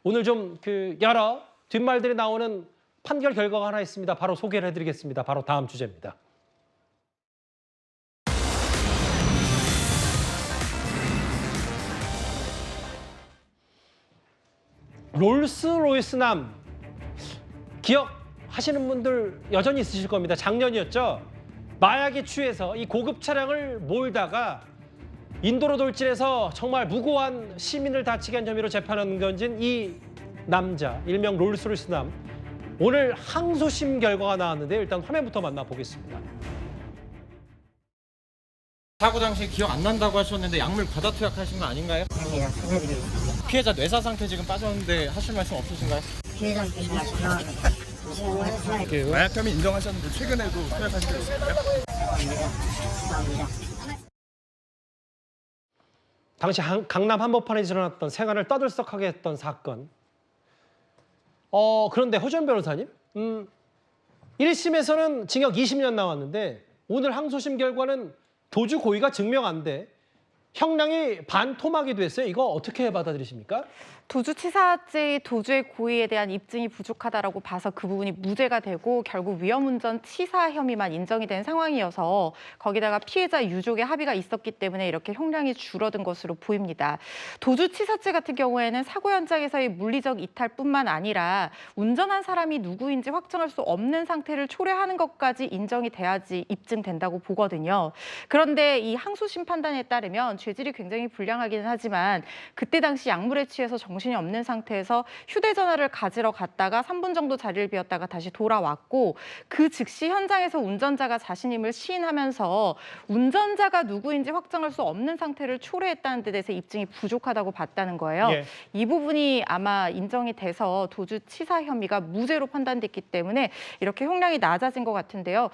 오늘 좀 그 여러 뒷말들이 나오는 판결 결과가 하나 있습니다. 바로 소개를 해드리겠습니다. 바로 다음 주제입니다. 롤스로이스남 기억하시는 분들 여전히 있으실 겁니다. 작년이었죠. 마약에 취해서 이 고급 차량을 몰다가 인도로 돌진해서 정말 무고한 시민을 다치게 한 혐의로 재판에 넘겨진 이 남자, 일명 롤스로이스남. 오늘 항소심 결과가 나왔는데 일단 화면부터 만나보겠습니다. 사고 당시 기억 안 난다고 하셨는데 약물 과다 투약하신 거 아닌가요? 피해자 뇌사 상태 지금 빠졌는데 하실 말씀 없으신가요? 피해자 마약 혐의 인정하셨는데 최근에도 투약하신 적 있을까요? 당시 강남 한복판에서 일어났던 생활을 떠들썩하게 했던 사건. 그런데 허준 변호사님, 1심에서는 징역 20년 나왔는데 오늘 항소심 결과는 도주 고의가 증명 안 돼. 형량이 반토막이 됐어요. 이거 어떻게 받아들이십니까? 도주치사죄 도주의 고의에 대한 입증이 부족하다라고 봐서 그 부분이 무죄가 되고 결국 위험운전 치사 혐의만 인정이 된 상황이어서 거기다가 피해자 유족의 합의가 있었기 때문에 이렇게 형량이 줄어든 것으로 보입니다. 도주치사죄 같은 경우에는 사고 현장에서의 물리적 이탈뿐만 아니라 운전한 사람이 누구인지 확정할 수 없는 상태를 초래하는 것까지 인정이 돼야지 입증된다고 보거든요. 그런데 이 항소심 판단에 따르면 죄질이 굉장히 불량하기는 하지만 그때 당시 약물에 취해서 정신이 없는 상태에서 휴대전화를 가지러 갔다가 3분 정도 자리를 비웠다가 다시 돌아왔고 그 즉시 현장에서 운전자가 자신임을 시인하면서 운전자가 누구인지 확정할 수 없는 상태를 초래했다는 데 대해서 입증이 부족하다고 봤다는 거예요. 예. 이 부분이 아마 인정이 돼서 도주치사 혐의가 무죄로 판단됐기 때문에 이렇게 형량이 낮아진 것 같은데요.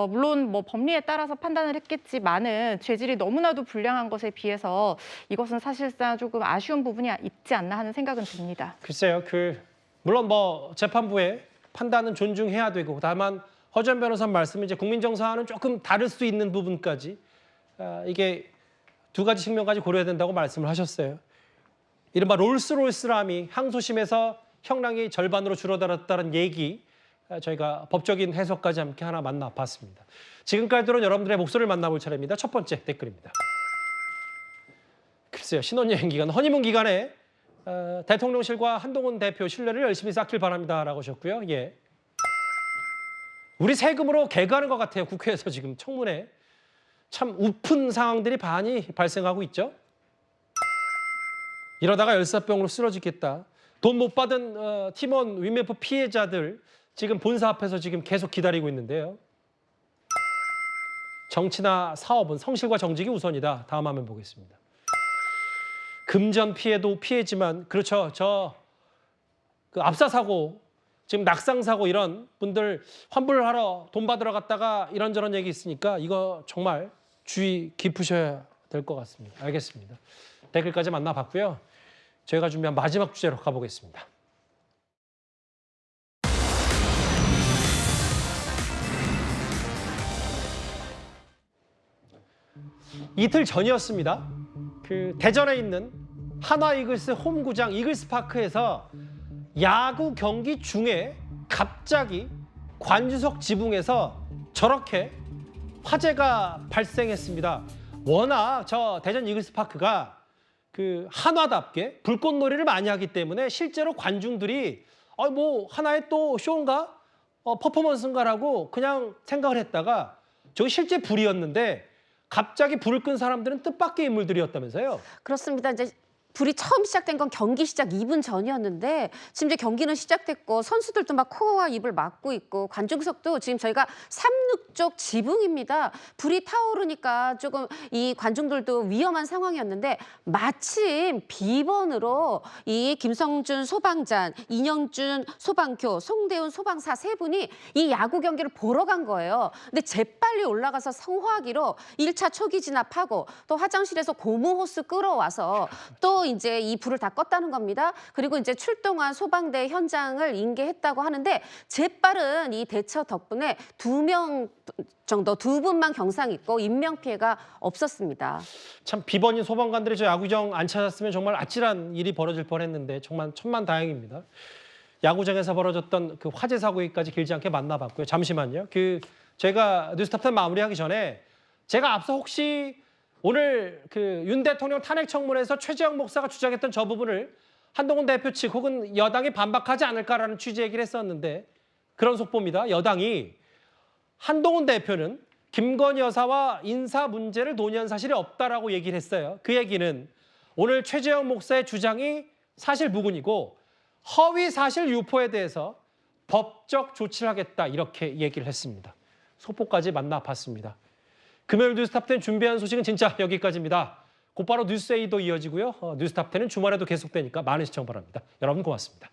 물론 뭐 법리에 따라서 판단을 했겠지만은 죄질이 너무나도 불량한 것에 비해서 이것은 사실상 조금 아쉬운 부분이 있지 않나 하는 생각은 듭니다. 글쎄요, 물론 뭐 재판부의 판단은 존중해야 되고 다만 허준 변호사 말씀은 이제 국민정서와는 조금 다를 수 있는 부분까지 이게 두 가지 측면까지 고려해야 된다고 말씀을 하셨어요. 이른바 롤스로이스람이 항소심에서 형량이 절반으로 줄어들었다는 얘기 저희가 법적인 해석까지 함께 하나 만나봤습니다. 지금까지 들은 여러분들의 목소리를 만나볼 차례입니다. 첫 번째 댓글입니다. 글쎄요, 신혼여행 기간, 허니문 기간에 대통령실과 한동훈 대표 신뢰를 열심히 쌓길 바랍니다라고 하셨고요. 예. 우리 세금으로 개그하는 것 같아요. 국회에서 지금 청문회. 참 우픈 상황들이 많이 발생하고 있죠. 이러다가 열사병으로 쓰러지겠다. 돈 못 받은 팀원 위메프 피해자들 지금 본사 앞에서 지금 계속 기다리고 있는데요. 정치나 사업은 성실과 정직이 우선이다. 다음 화면 보겠습니다. 금전 피해도 피해지만 그렇죠. 그 압사 사고, 지금 낙상 사고 이런 분들 환불하러 돈 받으러 갔다가 이런저런 얘기 있으니까 이거 정말 주의 깊으셔야 될 것 같습니다. 알겠습니다. 댓글까지 만나봤고요. 저희가 준비한 마지막 주제로 가보겠습니다. 이틀 전이었습니다. 그 대전에 있는 한화 이글스 홈구장 이글스파크에서 야구 경기 중에 갑자기 관중석 지붕에서 저렇게 화재가 발생했습니다. 워낙 저 대전 이글스파크가 그 한화답게 불꽃놀이를 많이 하기 때문에 실제로 관중들이 뭐 하나의 또 쇼인가 퍼포먼스인가라고 그냥 생각을 했다가 저기 실제 불이었는데 갑자기 불을 끈 사람들은 뜻밖의 인물들이었다면서요? 그렇습니다. 이제 불이 처음 시작된 건 경기 시작 2분 전이었는데 지금 이제 경기는 시작됐고 선수들도 막 코와 입을 막고 있고 관중석도 지금 저희가 3루 쪽 지붕입니다. 불이 타오르니까 조금 이 관중들도 위험한 상황이었는데 마침 비번으로 이 김성준 소방관, 이영준 소방교, 송대훈 소방사 세 분이 이 야구 경기를 보러 간 거예요. 근데 재빨리 올라가서 성화기로 1차 초기 진압하고 또 화장실에서 고무 호스 끌어와서 또 이제 이 불을 다 껐다는 겁니다. 그리고 이제 출동한 소방대 현장을 인계했다고 하는데 재빠른 이 대처 덕분에 2명 정도, 2분만 경상 있고 인명 피해가 없었습니다. 참 비번인 소방관들이 저 야구장 안 찾았으면 정말 아찔한 일이 벌어질 뻔했는데 정말 천만다행입니다. 야구장에서 벌어졌던 그 화재 사고까지 길지 않게 만나봤고요. 잠시만요. 제가 뉴스탑10 마무리하기 전에 제가 앞서 혹시 오늘 그 윤 대통령 탄핵 청문회에서 최재형 목사가 주장했던 저 부분을 한동훈 대표 측 혹은 여당이 반박하지 않을까라는 취지 얘기를 했었는데 그런 속보입니다. 여당이 한동훈 대표는 김건희 여사와 인사 문제를 논의한 사실이 없다라고 얘기를 했어요. 그 얘기는 오늘 최재형 목사의 주장이 사실 무근이고 허위 사실 유포에 대해서 법적 조치를 하겠다 이렇게 얘기를 했습니다. 속보까지 만나봤습니다. 금요일 뉴스탑10 준비한 소식은 진짜 여기까지입니다. 곧바로 뉴스에이도 이어지고요. 뉴스탑10은 주말에도 계속되니까 많은 시청 바랍니다. 여러분 고맙습니다.